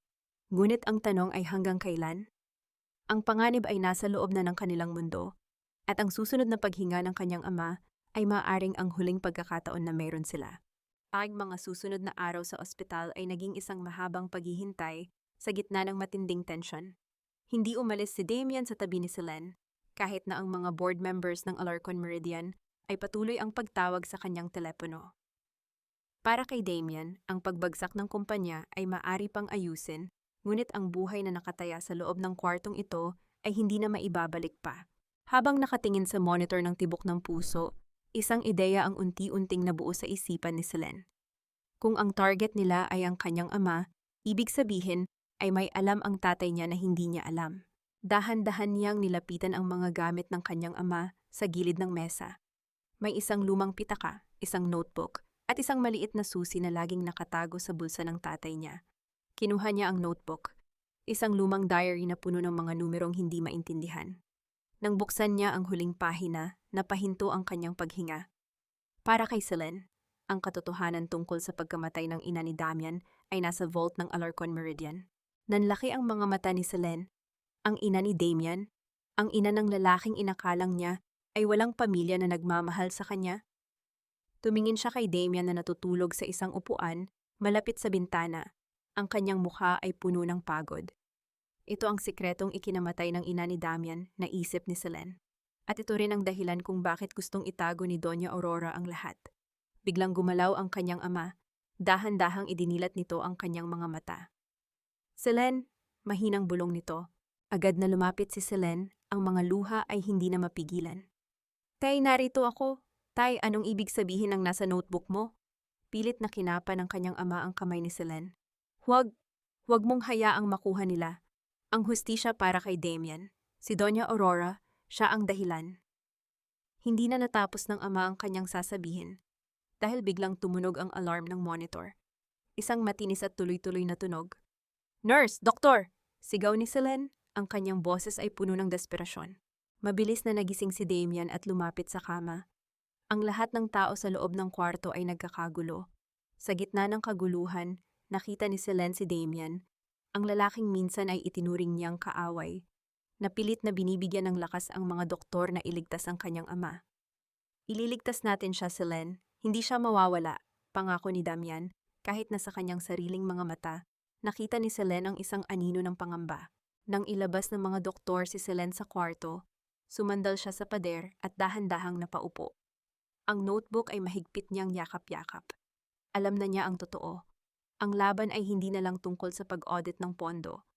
A: Ngunit ang tanong ay hanggang kailan? Ang panganib ay nasa loob na ng kanilang mundo, at ang susunod na paghinga ng kanyang ama ay maaaring ang huling pagkakataon na mayroon sila. Ang mga susunod na araw sa ospital ay naging isang mahabang paghihintay sa gitna ng matinding tensyon. Hindi umalis si Damian sa tabi ni Selene, kahit na ang mga board members ng Alarcon Meridian ay patuloy ang pagtawag sa kanyang telepono. Para kay Damian, ang pagbagsak ng kumpanya ay maaari pang ayusin, ngunit ang buhay na nakataya sa loob ng kwartong ito ay hindi na maibabalik pa. Habang nakatingin sa monitor ng tibok ng puso, isang ideya ang unti-unting nabuo sa isipan ni Selene. Kung ang target nila ay ang kanyang ama, ibig sabihin ay may alam ang tatay niya na hindi niya alam. Dahan-dahan niyang nilapitan ang mga gamit ng kanyang ama sa gilid ng mesa. May isang lumang pitaka, isang notebook, at isang maliit na susi na laging nakatago sa bulsa ng tatay niya. Kinuha niya ang notebook, isang lumang diary na puno ng mga numerong hindi maintindihan. Nang buksan niya ang huling pahina, napahinto ang kanyang paghinga. Para kay Selene, ang katotohanan tungkol sa pagkamatay ng ina ni Damian ay nasa vault ng Alarcon Meridian. Nanlaki ang mga mata ni Selene. Ang ina ni Damian, ang ina ng lalaking inakalang niya, ay walang pamilya na nagmamahal sa kanya. Tumingin siya kay Damian na natutulog sa isang upuan, malapit sa bintana. Ang kanyang mukha ay puno ng pagod. Ito ang sikretong ikinamatay ng ina ni Damian, naisip ni Selene. At ito rin ang dahilan kung bakit gustong itago ni Doña Aurora ang lahat. Biglang gumalaw ang kanyang ama, dahan-dahang idinilat nito ang kanyang mga mata. Selene, mahinang bulong nito. Agad na lumapit si Selene, ang mga luha ay hindi na mapigilan. Tay, narito ako. Tay, anong ibig sabihin ng nasa notebook mo? Pilit na kinapa ng kanyang ama ang kamay ni Selene. Huwag mong hayaang makuha nila. Ang hustisya para kay Damian. Si Doña Aurora, siya ang dahilan. Hindi na natapos ng ama ang kanyang sasabihin, dahil biglang tumunog ang alarm ng monitor. Isang matinis at tuloy-tuloy na tunog. Nurse! Doktor! Sigaw ni Selene. Ang kanyang boses ay puno ng desperasyon. Mabilis na nagising si Damian at lumapit sa kama. Ang lahat ng tao sa loob ng kwarto ay nagkakagulo. Sa gitna ng kaguluhan, nakita ni Selene si Damian. Ang lalaking minsan ay itinuring niyang kaaway. Napilit na binibigyan ng lakas ang mga doktor na iligtas ang kanyang ama. Ililigtas natin siya, Selene. Hindi siya mawawala, pangako ni Damian. Kahit na sa kanyang sariling mga mata, nakita ni Selene ang isang anino ng pangamba. Nang ilabas ng mga doktor si Selene sa kwarto, sumandal siya sa pader at dahan-dahang napaupo. Ang notebook ay mahigpit niyang yakap-yakap. Alam na niya ang totoo. Ang laban ay hindi na lang tungkol sa pag-audit ng pondo.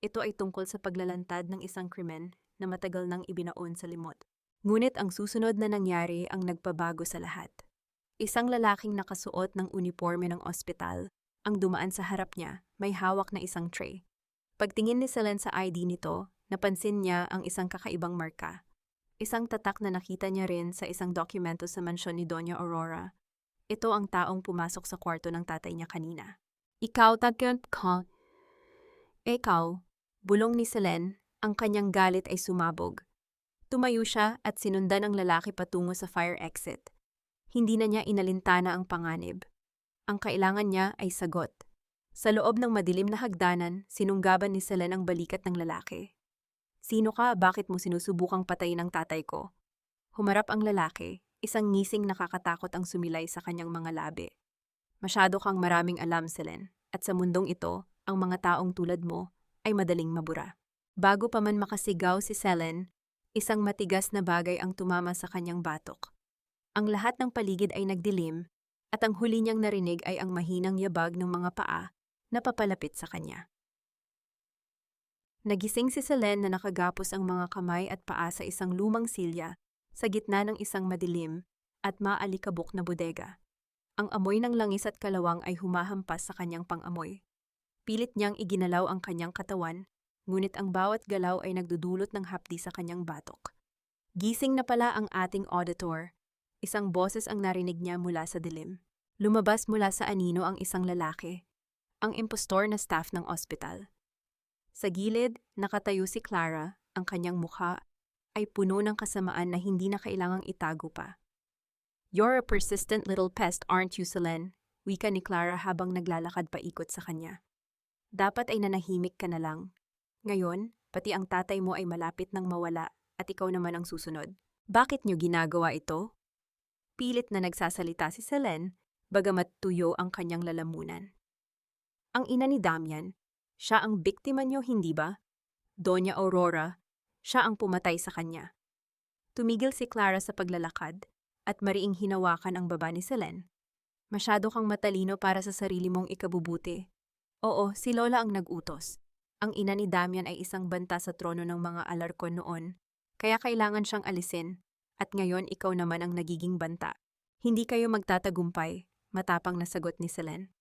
A: Ito ay tungkol sa paglalantad ng isang krimen na matagal nang ibinaon sa limot. Ngunit ang susunod na nangyari ang nagpabago sa lahat. Isang lalaking nakasuot ng uniforme ng ospital ang dumaan sa harap niya, may hawak na isang tray. Pagtingin ni Selene sa ID nito, napansin niya ang isang kakaibang marka. Isang tatak na nakita niya rin sa isang dokumento sa mansyon ni Doña Aurora. Ito ang taong pumasok sa kwarto ng tatay niya kanina. Ikaw, tagkant ka. Ikaw, bulong ni Selene, ang kanyang galit ay sumabog. Tumayo siya at sinundan ang lalaki patungo sa fire exit. Hindi na niya inalintana ang panganib. Ang kailangan niya ay sagot. Sa loob ng madilim na hagdanan, sinunggaban ni Selene ang balikat ng lalaki. Sino ka? Bakit mo sinusubukang patayin ang tatay ko? Humarap ang lalaki, isang ngising nakakatakot ang sumilay sa kanyang mga labi. Masyado kang maraming alam, Selene, at sa mundong ito, ang mga taong tulad mo ay madaling mabura. Bago pa man makasigaw si Selene, isang matigas na bagay ang tumama sa kanyang batok. Ang lahat ng paligid ay nagdilim, at ang huli niyang narinig ay ang mahinang yabag ng mga paa na papalapit sa kanya. Nagising si Selene na nakagapos ang mga kamay at paa sa isang lumang silya sa gitna ng isang madilim at maalikabok na bodega. Ang amoy ng langis at kalawang ay humahampas sa kanyang pang-amoy. Pilit niyang iginalaw ang kanyang katawan, ngunit ang bawat galaw ay nagdudulot ng hapdi sa kanyang batok. Gising na pala ang ating auditor. Isang boses ang narinig niya mula sa dilim. Lumabas mula sa anino ang isang lalaki, ang impostor na staff ng ospital. Sa gilid, nakatayo si Clara, ang kanyang mukha ay puno ng kasamaan na hindi na kailangang itago pa. You're a persistent little pest, aren't you, Selene? Wika ni Clara habang naglalakad paikot sa kanya. Dapat ay nanahimik ka na lang. Ngayon, pati ang tatay mo ay malapit nang mawala at ikaw naman ang susunod. Bakit niyo ginagawa ito? Pilit na nagsasalita si Selene, bagamat tuyo ang kanyang lalamunan. Ang ina ni Damian, siya ang biktima niyo, hindi ba? Doña Aurora, siya ang pumatay sa kanya. Tumigil si Clara sa paglalakad at mariing hinawakan ang baba ni Selene. Masyado kang matalino para sa sarili mong ikabubuti. Oo, si Lola ang nag-utos. Ang ina ni Damian ay isang banta sa trono ng mga Alarcon noon, kaya kailangan siyang alisin, at ngayon ikaw naman ang nagiging banta. Hindi kayo magtatagumpay, matapang na sagot ni Selene.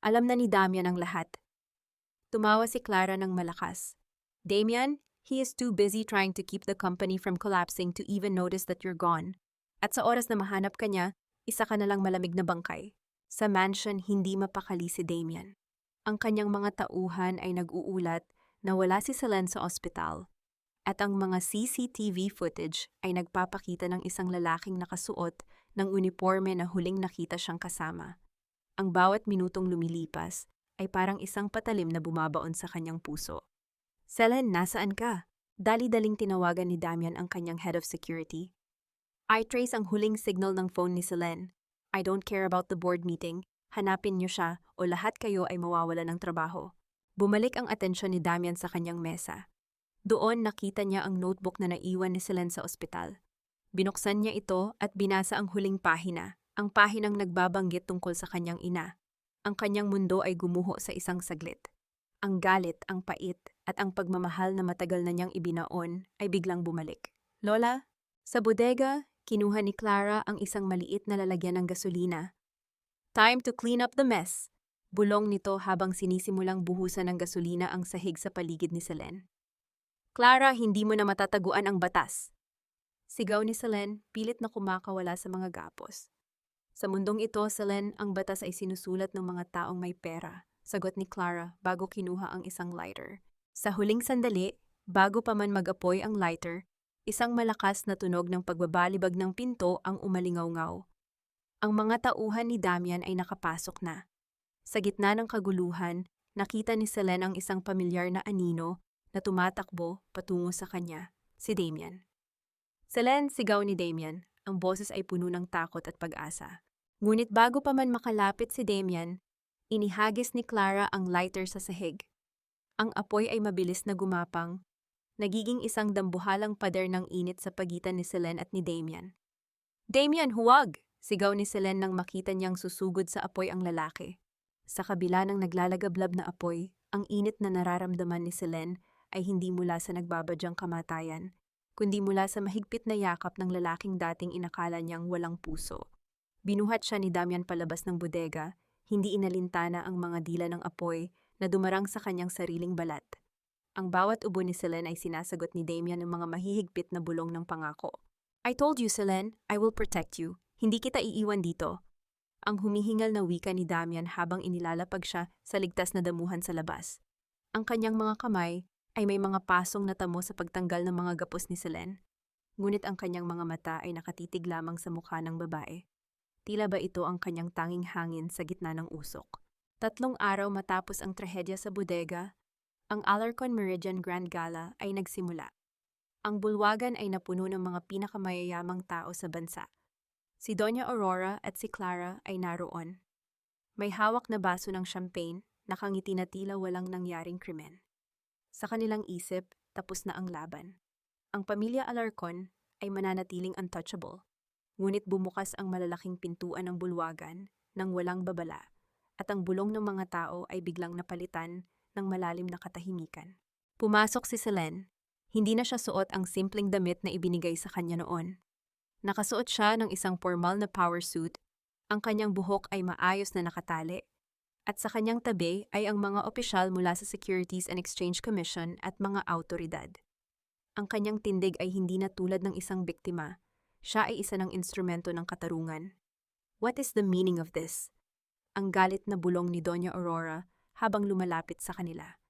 A: Alam na ni Damian ang lahat. Tumawa si Clara ng malakas. Damian, he is too busy trying to keep the company from collapsing to even notice that you're gone. At sa oras na mahanap ka niya, isa ka na lang malamig na bangkay. Sa mansion, hindi mapakali si Damian. Ang kanyang mga tauhan ay nag-uulat na wala si Selene sa ospital. At ang mga CCTV footage ay nagpapakita ng isang lalaking nakasuot ng uniforme na huling nakita siyang kasama. Ang bawat minutong lumilipas ay parang isang patalim na bumabaon sa kanyang puso. Selene, nasaan ka? Dali-daling tinawagan ni Damian ang kanyang head of security. I trace ang huling signal ng phone ni Selene. I don't care about the board meeting. Hanapin niyo siya o lahat kayo ay mawawala ng trabaho. Bumalik ang atensyon ni Damian sa kanyang mesa. Doon nakita niya ang notebook na naiwan ni Selene sa ospital. Binuksan niya ito at binasa ang huling pahina, ang pahinang nagbabanggit tungkol sa kanyang ina. Ang kanyang mundo ay gumuho sa isang saglit. Ang galit, ang pait, at ang pagmamahal na matagal na niyang ibinaon ay biglang bumalik. Lola, sa bodega, kinuha ni Clara ang isang maliit na lalagyan ng gasolina. Time to clean up the mess. Bulong nito habang sinisimulang buhusan ng gasolina ang sahig sa paligid ni Selene. Clara, hindi mo na matataguan ang batas. Sigaw ni Selene, pilit na kumakawala sa mga gapos. Sa mundong ito, Selene, ang batas ay sinusulat ng mga taong may pera, sagot ni Clara bago kinuha ang isang lighter. Sa huling sandali, bago pa man mag-apoy ang lighter, isang malakas na tunog ng pagbabalibag ng pinto ang umalingaw-ngaw. Ang mga tauhan ni Damian ay nakapasok na. Sa gitna ng kaguluhan, nakita ni Selene ang isang pamilyar na anino na tumatakbo patungo sa kanya, si Damian. Selene, sigaw ni Damian, ang boses ay puno ng takot at pag-asa. Ngunit bago pa man makalapit si Damian, inihagis ni Clara ang lighter sa sahig. Ang apoy ay mabilis na gumapang, nagiging isang dambuhalang pader ng init sa pagitan ni Selene at ni Damian. Damian, huwag! Sigaw ni Selene nang makita niyang susugod sa apoy ang lalaki. Sa kabila ng naglalagablab na apoy, ang init na nararamdaman ni Selene ay hindi mula sa nagbabadyang kamatayan, kundi mula sa mahigpit na yakap ng lalaking dating inakala niyang walang puso. Binuhat siya ni Damian palabas ng bodega, hindi inalintana ang mga dila ng apoy na dumarang sa kanyang sariling balat. Ang bawat ubo ni Selene ay sinasagot ni Damian ng mga mahihigpit na bulong ng pangako. I told you, Selene, I will protect you. Hindi kita iiwan dito. Ang humihingal na wika ni Damian habang inilalapag siya sa ligtas na damuhan sa labas. Ang kanyang mga kamay ay may mga pasong natamo sa pagtanggal ng mga gapos ni Selene. Ngunit ang kanyang mga mata ay nakatitig lamang sa mukha ng babae. Tila ba ito ang kanyang tanging hangin sa gitna ng usok. 3 araw matapos ang trahedya sa bodega, ang Alarcon Meridian Grand Gala ay nagsimula. Ang bulwagan ay napuno ng mga pinakamayayamang tao sa bansa. Si Doña Aurora at si Clara ay naroon. May hawak na baso ng champagne, nakangiti na tila walang nangyaring krimen. Sa kanilang isip, tapos na ang laban. Ang pamilya Alarcon ay mananatiling untouchable. Ngunit bumukas ang malalaking pintuan ng bulwagan nang walang babala, at ang bulong ng mga tao ay biglang napalitan ng malalim na katahimikan. Pumasok si Selene. Hindi na siya suot ang simpleng damit na ibinigay sa kanya noon. Nakasuot siya ng isang formal na power suit, ang kanyang buhok ay maayos na nakatali, at sa kanyang tabi ay ang mga opisyal mula sa Securities and Exchange Commission at mga autoridad. Ang kanyang tindig ay hindi na tulad ng isang biktima. Siya ay isa ng instrumento ng katarungan. What is the meaning of this? Ang galit na bulong ni Doña Aurora habang lumalapit sa kanila.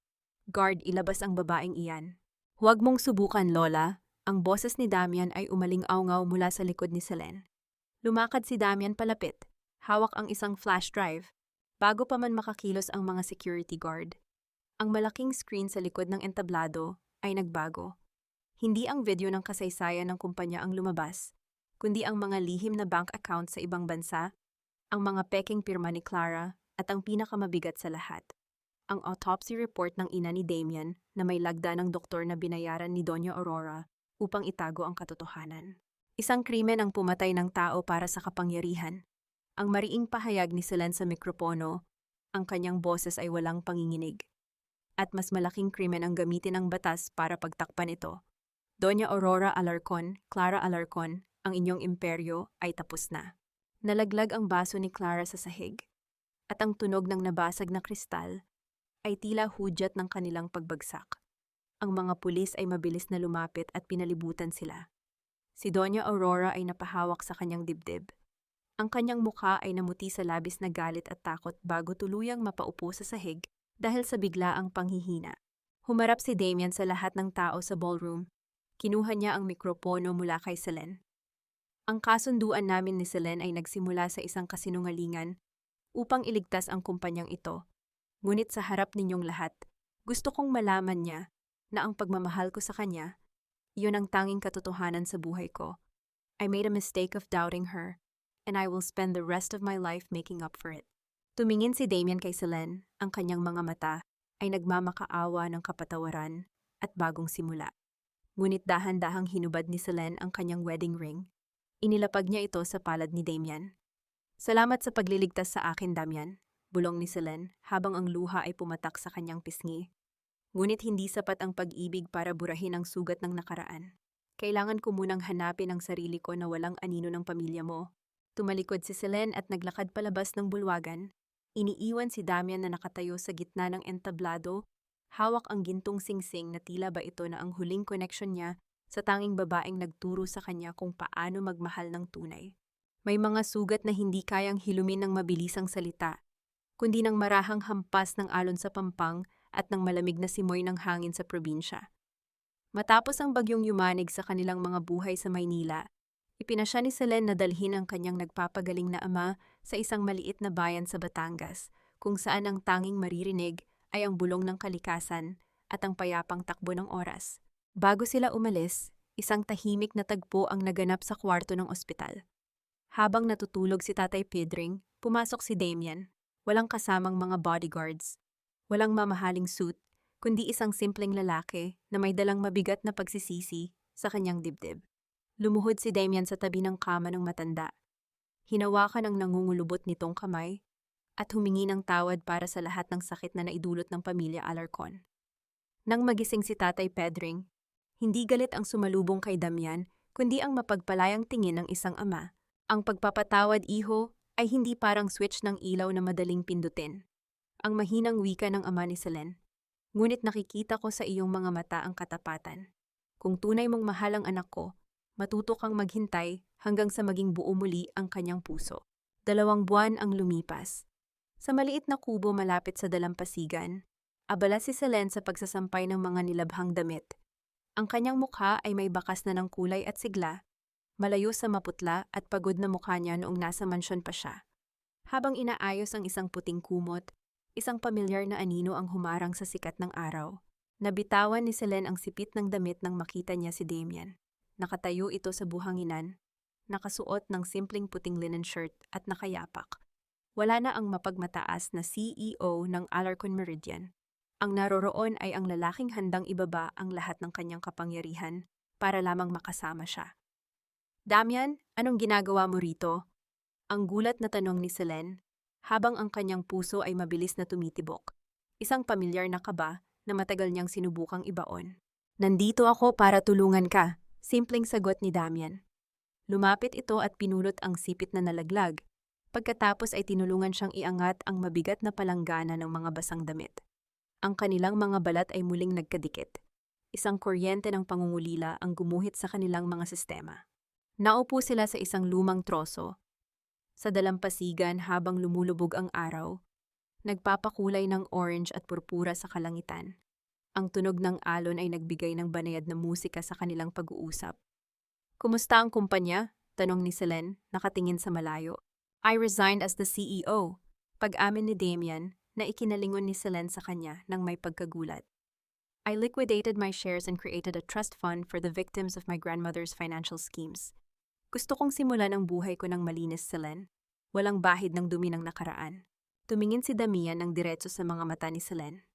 A: Guard, ilabas ang babaeng iyan. Huwag mong subukan, Lola. Ang boses ni Damian ay umaling-awngaw mula sa likod ni Selene. Lumakad si Damian palapit. Hawak ang isang flash drive. Bago pa man makakilos ang mga security guard. Ang malaking screen sa likod ng entablado ay nagbago. Hindi ang video ng kasaysayan ng kumpanya ang lumabas, kundi ang mga lihim na bank account sa ibang bansa, ang mga peking pirma ni Clara, at ang pinakamabigat sa lahat, ang autopsy report ng ina ni Damian na may lagda ng doktor na binayaran ni Doña Aurora upang itago ang katotohanan. Isang krimen ang pumatay ng tao para sa kapangyarihan. Ang mariing pahayag ni Selene sa mikropono, ang kanyang boses ay walang panginginig. At mas malaking krimen ang gamitin ng batas para pagtakpan ito. Doña Aurora Alarcon, Clara Alarcon, ang inyong imperyo ay tapos na. Nalaglag ang baso ni Clara sa sahig, at ang tunog ng nabasag na kristal ay tila hudyat ng kanilang pagbagsak. Ang mga pulis ay mabilis na lumapit at pinalibutan sila. Si Doña Aurora ay napahawak sa kanyang dibdib. Ang kanyang mukha ay namuti sa labis na galit at takot bago tuluyang mapaupo sa sahig dahil sa biglaang panghihina. Humarap si Damian sa lahat ng tao sa ballroom. Kinuha niya ang mikropono mula kay Selene. Ang kasunduan namin ni Selene ay nagsimula sa isang kasinungalingan upang iligtas ang kumpanyang ito. Ngunit sa harap ninyong lahat, gusto kong malaman niya na ang pagmamahal ko sa kanya, iyon ang tanging katotohanan sa buhay ko. I made a mistake of doubting her, and I will spend the rest of my life making up for it. Tumingin si Damian kay Selene, ang kanyang mga mata ay nagmamakaawa ng kapatawaran at bagong simula. Ngunit dahan-dahang hinubad ni Selene ang kanyang wedding ring. Inilapag niya ito sa palad ni Damian. Salamat sa pagliligtas sa akin, Damian, bulong ni Selene habang ang luha ay pumatak sa kanyang pisngi. Ngunit hindi sapat ang pag-ibig para burahin ang sugat ng nakaraan. Kailangan ko munang hanapin ang sarili ko na walang anino ng pamilya mo. Tumalikod si Selene at naglakad palabas ng bulwagan. Iniiwan si Damian na nakatayo sa gitna ng entablado, hawak ang gintong singsing na tila ba ito na ang huling koneksyon niya sa tanging babaeng nagturo sa kanya kung paano magmahal ng tunay. May mga sugat na hindi kayang hilumin ng mabilisang salita, kundi ng marahang hampas ng alon sa pampang at ng malamig na simoy ng hangin sa probinsya. Matapos ang bagyong yumanig sa kanilang mga buhay sa Maynila, ipinasya ni Selene na dalhin ang kanyang nagpapagaling na ama sa isang maliit na bayan sa Batangas, kung saan ang tanging maririnig ay ang bulong ng kalikasan at ang payapang takbo ng oras. Bago sila umalis, isang tahimik na tagpo ang naganap sa kwarto ng ospital. Habang natutulog si Tatay Pedring, pumasok si Damian. Walang kasamang mga bodyguards. Walang mamahaling suit, kundi isang simpleng lalaki na may dalang mabigat na pagsisisi sa kanyang dibdib. Lumuhod si Damian sa tabi ng kama ng matanda. Hinawakan ang nangungulubot nitong kamay at humingi ng tawad para sa lahat ng sakit na naidulot ng pamilya Alarcon. Nang magising si Tatay Pedring, hindi galit ang sumalubong kay Damian, kundi ang mapagpalayang tingin ng isang ama. Ang pagpapatawad, iho, ay hindi parang switch ng ilaw na madaling pindutin. Ang mahinang wika ng ama ni Selene. Ngunit nakikita ko sa iyong mga mata ang katapatan. Kung tunay mong mahal ang anak ko, matuto kang maghintay hanggang sa maging buo muli ang kanyang puso. 2 buwan ang lumipas. Sa maliit na kubo malapit sa dalampasigan, abala si Selene sa pagsasampay ng mga nilabhang damit. Ang kanyang mukha ay may bakas na ng kulay at sigla, malayo sa maputla at pagod na mukha niya noong nasa mansyon pa siya. Habang inaayos ang isang puting kumot, isang pamilyar na anino ang humarang sa sikat ng araw. Nabitawan ni Selene ang sipit ng damit nang makita niya si Damian. Nakatayo ito sa buhanginan, nakasuot ng simpleng puting linen shirt at nakayapak. Wala na ang mapagmataas na CEO ng Alarcon Meridian. Ang naroroon ay ang lalaking handang ibaba ang lahat ng kanyang kapangyarihan para lamang makasama siya. Damian, anong ginagawa mo rito? Ang gulat na tanong ni Selene, habang ang kanyang puso ay mabilis na tumitibok. Isang pamilyar na kaba na matagal niyang sinubukang ibaon. Nandito ako para tulungan ka, simpleng sagot ni Damian. Lumapit ito at pinulot ang sipit na nalaglag. Pagkatapos ay tinulungan siyang iangat ang mabigat na palanggana ng mga basang damit. Ang kanilang mga balat ay muling nagkadikit. Isang kuryente ng pangungulila ang gumuhit sa kanilang mga sistema. Naupo sila sa isang lumang troso. Sa dalampasigan habang lumulubog ang araw, nagpapakulay ng orange at purpura sa kalangitan. Ang tunog ng alon ay nagbigay ng banayad na musika sa kanilang pag-uusap. Kumusta ang kumpanya? Tanong ni Selene, nakatingin sa malayo. I resigned as the CEO. Pag-amin ni Damian na ikinalingon ni Selene sa kanya nang may pagkagulat. I liquidated my shares and created a trust fund for the victims of my grandmother's financial schemes. Gusto kong simulan ang buhay ko ng malinis, Selene. Walang bahid ng dumi ng nakaraan. Tumingin si Damian ng diretso sa mga mata ni Selene.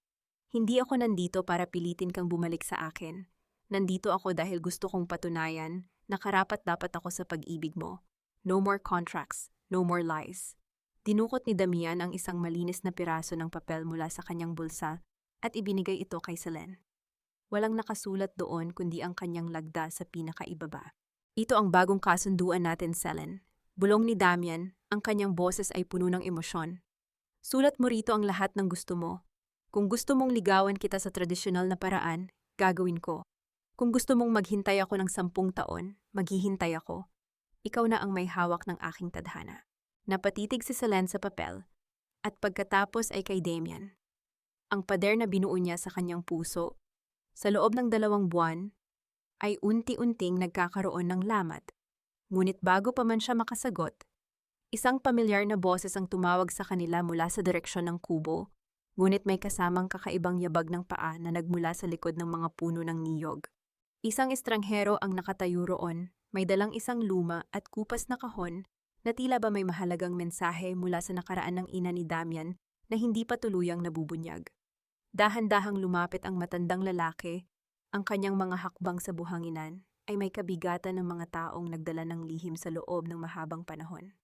A: Hindi ako nandito para pilitin kang bumalik sa akin. Nandito ako dahil gusto kong patunayan na karapat-dapat ako sa pag-ibig mo. No more contracts, no more lies. Dinukot ni Damian ang isang malinis na piraso ng papel mula sa kanyang bulsa at ibinigay ito kay Selene. Walang nakasulat doon kundi ang kanyang lagda sa pinakaibaba. Ito ang bagong kasunduan natin, Selene. Bulong ni Damian, ang kanyang boses ay puno ng emosyon. Sulat mo rito ang lahat ng gusto mo. Kung gusto mong ligawan kita sa tradisyonal na paraan, gagawin ko. Kung gusto mong maghintay ako ng 10 taon, maghihintay ako. Ikaw na ang may hawak ng aking tadhana. Napatitig si Selene sa papel, at pagkatapos ay kay Damian. Ang pader na binuo niya sa kanyang puso, sa loob ng 2 buwan, ay unti-unting nagkakaroon ng lamat. Ngunit bago pa man siya makasagot, isang pamilyar na boses ang tumawag sa kanila mula sa direksyon ng kubo, ngunit may kasamang kakaibang yabag ng paa na nagmula sa likod ng mga puno ng niyog. Isang estranghero ang nakatayo roon, may dalang isang luma at kupas na kahon na tila ba may mahalagang mensahe mula sa nakaraan ng ina ni Damian na hindi pa tuluyang nabubunyag. Dahan-dahang lumapit ang matandang lalaki, ang kanyang mga hakbang sa buhanginan ay may kabigatan ng mga taong nagdala ng lihim sa loob ng mahabang panahon.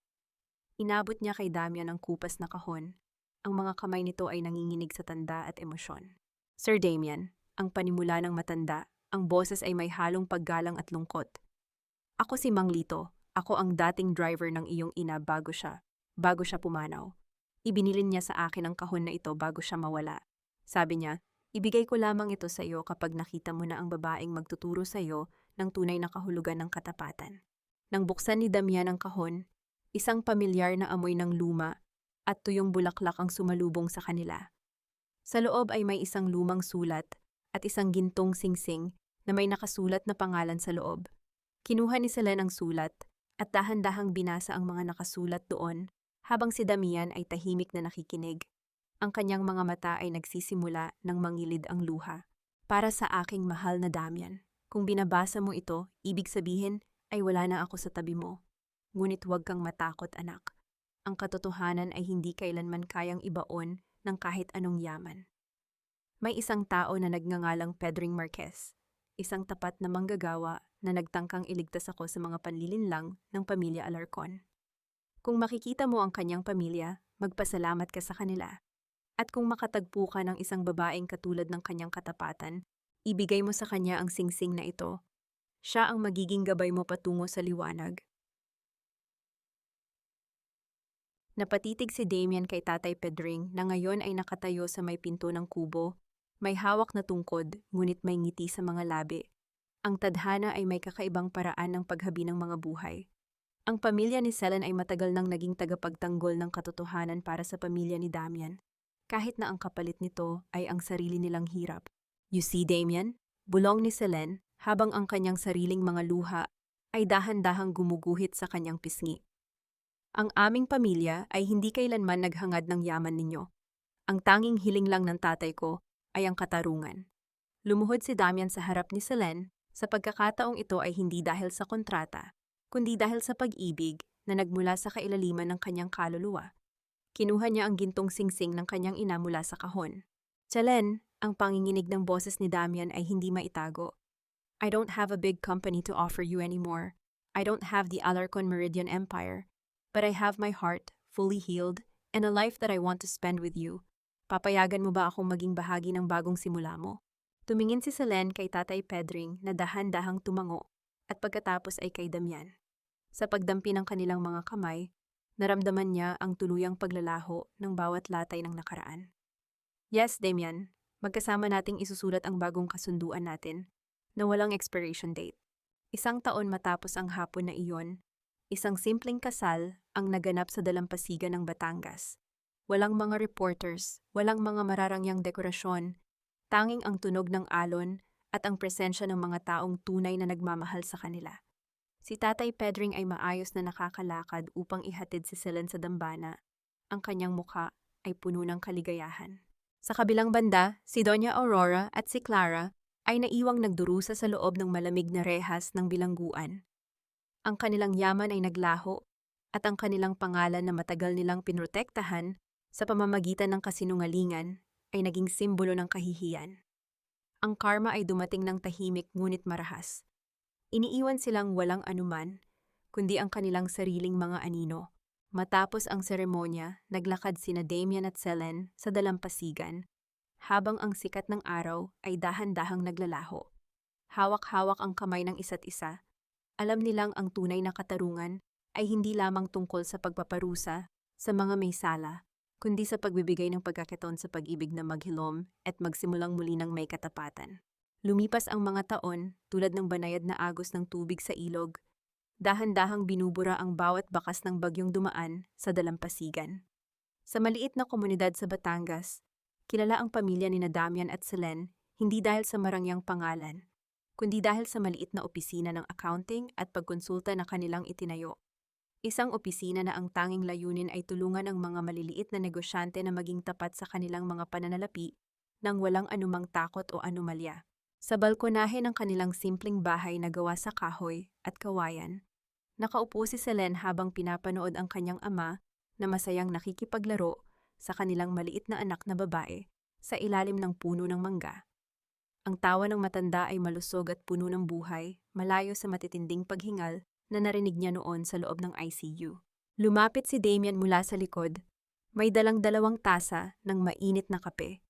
A: Inabot niya kay Damian ang kupas na kahon. Ang mga kamay nito ay nanginginig sa tanda at emosyon. Sir Damian, ang panimula ng matanda, ang boses ay may halong paggalang at lungkot. Ako si Mang Lito, ako ang dating driver ng iyong ina bago siya pumanaw. Ibinilin niya sa akin ang kahon na ito bago siya mawala. Sabi niya, ibigay ko lamang ito sa iyo kapag nakita mo na ang babaeng magtuturo sa iyo ng tunay na kahulugan ng katapatan. Nang buksan ni Damian ang kahon, isang pamilyar na amoy ng luma at tuyong bulaklak ang sumalubong sa kanila. Sa loob ay may isang lumang sulat at isang gintong singsing na may nakasulat na pangalan sa loob. Kinuha ni Selene ang sulat at dahan-dahang binasa ang mga nakasulat doon habang si Damian ay tahimik na nakikinig. Ang kanyang mga mata ay nagsisimula ng mangilid ang luha. Para sa aking mahal na Damian, kung binabasa mo ito, ibig sabihin ay wala na ako sa tabi mo. Ngunit huwag kang matakot, anak. Ang katotohanan ay hindi kailanman kayang ibaon ng kahit anong yaman. May isang tao na nagngangalang Pedring Marquez, isang tapat na manggagawa na nagtangkang iligtas ako sa mga panlilinlang ng pamilya Alarcon. Kung makikita mo ang kanyang pamilya, magpasalamat ka sa kanila. At kung makatagpo ka ng isang babaeng katulad ng kanyang katapatan, ibigay mo sa kanya ang singsing na ito. Siya ang magiging gabay mo patungo sa liwanag. Napatitig si Damian kay Tatay Pedring na ngayon ay nakatayo sa may pinto ng kubo, May hawak na tungkod, ngunit may ngiti sa mga labi. Ang tadhana ay may kakaibang paraan ng paghabi ng mga buhay. Ang pamilya ni Selen ay matagal nang naging tagapagtanggol ng katotohanan para sa pamilya ni Damian, kahit na ang kapalit nito ay ang sarili nilang hirap. You see, Damian? Bulong ni Selen, habang ang kanyang sariling mga luha ay dahan-dahang gumuguhit sa kanyang pisngi. Ang aming pamilya ay hindi kailanman naghangad ng yaman ninyo. Ang tanging hiling lang ng tatay ko ay ang katarungan. Lumuhod si Damian sa harap ni Selen, sa pagkakataong ito ay hindi dahil sa kontrata, kundi dahil sa pag-ibig na nagmula sa kailaliman ng kanyang kaluluwa. Kinuha niya ang gintong singsing ng kanyang ina mula sa kahon. Selen, ang panginginig ng boses ni Damian ay hindi maitago. I don't have a big company to offer you anymore. I don't have the Alarcon Meridian Empire, but I have my heart, fully healed, and a life that I want to spend with you. Papayagan mo ba akong maging bahagi ng bagong simula mo? Tumingin si Selen kay Tatay Pedring na dahan-dahang tumango at pagkatapos ay kay Damian. Sa pagdampi ng kanilang mga kamay, naramdaman niya ang tuluyang paglalaho ng bawat latay ng nakaraan. Yes, Damian, magkasama nating isusulat ang bagong kasunduan natin na walang expiration date. 1 taon matapos ang hapon na iyon, isang simpleng kasal ang naganap sa dalampasigan ng Batangas. Walang mga reporters, walang mga mararangyang dekorasyon, tanging ang tunog ng alon at ang presensya ng mga taong tunay na nagmamahal sa kanila. Si Tatay Pedring ay maayos na nakakalakad upang ihatid si Selen sa dambana. Ang kanyang mukha ay puno ng kaligayahan. Sa kabilang banda, si Doña Aurora at si Clara ay naiwang nagdurusa sa loob ng malamig na rehas ng bilangguan. Ang kanilang yaman ay naglaho at ang kanilang pangalan na matagal nilang pinrotektahan sa pamamagitan ng kasinungalingan ay naging simbolo ng kahihiyan. Ang karma ay dumating ng tahimik ngunit marahas. Iniiwan silang walang anuman, kundi ang kanilang sariling mga anino. Matapos ang seremonya, naglakad sina Damian at Selen sa dalampasigan, habang ang sikat ng araw ay dahan-dahang naglalaho. Hawak-hawak ang kamay ng isa't isa. Alam nilang ang tunay na katarungan ay hindi lamang tungkol sa pagpaparusa sa mga may sala, kundi sa pagbibigay ng pagkakataon sa pag-ibig na maghilom at magsimulang muli ng may katapatan. Lumipas ang mga taon, tulad ng banayad na agos ng tubig sa ilog, dahan-dahang binubura ang bawat bakas ng bagyong dumaan sa dalampasigan. Sa maliit na komunidad sa Batangas, kilala ang pamilya ni Damian at Selen hindi dahil sa marangyang pangalan, kundi dahil sa maliit na opisina ng accounting at pagkonsulta na kanilang itinayo. Isang opisina na ang tanging layunin ay tulungan ang mga maliliit na negosyante na maging tapat sa kanilang mga pananalapi nang walang anumang takot o anomalya. Sa balkonahe ng kanilang simpleng bahay na gawa sa kahoy at kawayan, nakaupo si Selen habang pinapanood ang kanyang ama na masayang nakikipaglaro sa kanilang maliit na anak na babae sa ilalim ng puno ng mangga. Ang tawa ng matanda ay malusog at puno ng buhay, malayo sa matitinding paghingal na narinig niya noon sa loob ng ICU. Lumapit si Damian mula sa likod. May dalang 2 tasa ng mainit na kape.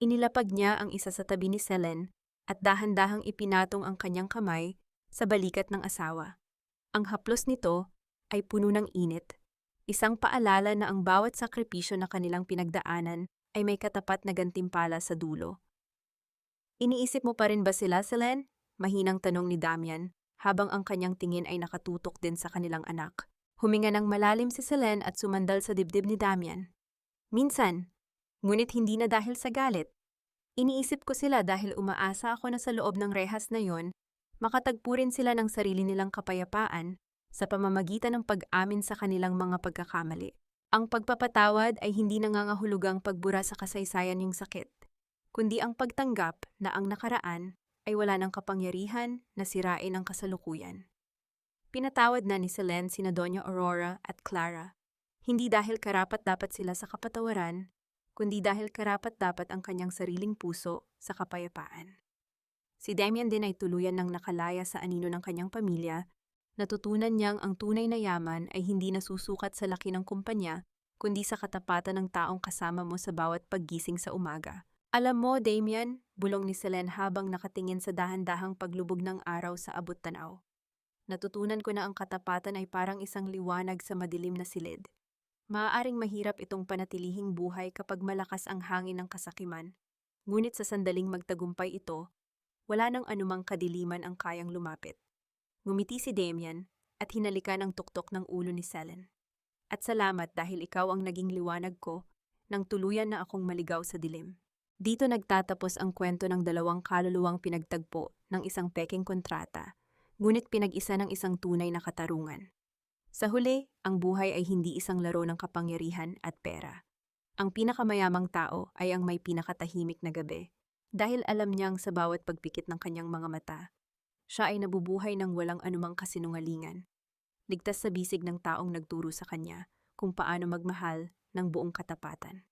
A: Inilapag niya ang isa sa tabi ni Selen at dahan-dahang ipinatong ang kanyang kamay sa balikat ng asawa. Ang haplos nito ay puno ng init, isang paalala na ang bawat sakripisyo na kanilang pinagdaanan ay may katapat na gantimpala sa dulo. Iniisip mo pa rin ba sila, Selen? Mahinang tanong ni Damian, habang ang kanyang tingin ay nakatutok din sa kanilang anak. Huminga ng malalim si Selen at sumandal sa dibdib ni Damian. Minsan, ngunit hindi na dahil sa galit. Iniisip ko sila dahil umaasa ako na sa loob ng rehas na yon, makatagpo rin sila ng sarili nilang kapayapaan sa pamamagitan ng pag-amin sa kanilang mga pagkakamali. Ang pagpapatawad ay hindi nangangahulugang pagbura sa kasaysayan yung sakit, kundi ang pagtanggap na ang nakaraan ay wala ng kapangyarihan na sirain ang kasalukuyan. Pinatawad na ni Selen sina Doña Aurora at Clara, hindi dahil karapat-dapat sila sa kapatawaran, kundi dahil karapat-dapat ang kanyang sariling puso sa kapayapaan. Si Damian din ay tuluyan ng nakalaya sa anino ng kanyang pamilya, natutunan niyang ang tunay na yaman ay hindi nasusukat sa laki ng kumpanya, kundi sa katapatan ng taong kasama mo sa bawat paggising sa umaga. Alam mo, Damian, bulong ni Selen habang nakatingin sa dahan-dahang paglubog ng araw sa abot-tanaw. Natutunan ko na ang katapatan ay parang isang liwanag sa madilim na silid. Maaaring mahirap itong panatilihing buhay kapag malakas ang hangin ng kasakiman. Ngunit sa sandaling magtagumpay ito, wala nang anumang kadiliman ang kayang lumapit. Ngumiti si Damien at hinalikan ang tuktok ng ulo ni Selene. At salamat dahil ikaw ang naging liwanag ko nang tuluyan na akong maligaw sa dilim. Dito nagtatapos ang kwento ng dalawang kaluluwang pinagtagpo ng isang peking kontrata, ngunit pinag-isa ng isang tunay na katarungan. Sa huli, ang buhay ay hindi isang laro ng kapangyarihan at pera. Ang pinakamayamang tao ay ang may pinakatahimik na gabi, dahil alam niyang sa bawat pagpikit ng kanyang mga mata, siya ay nabubuhay ng walang anumang kasinungalingan. Ligtas sa bisig ng taong nagturo sa kanya kung paano magmahal ng buong katapatan.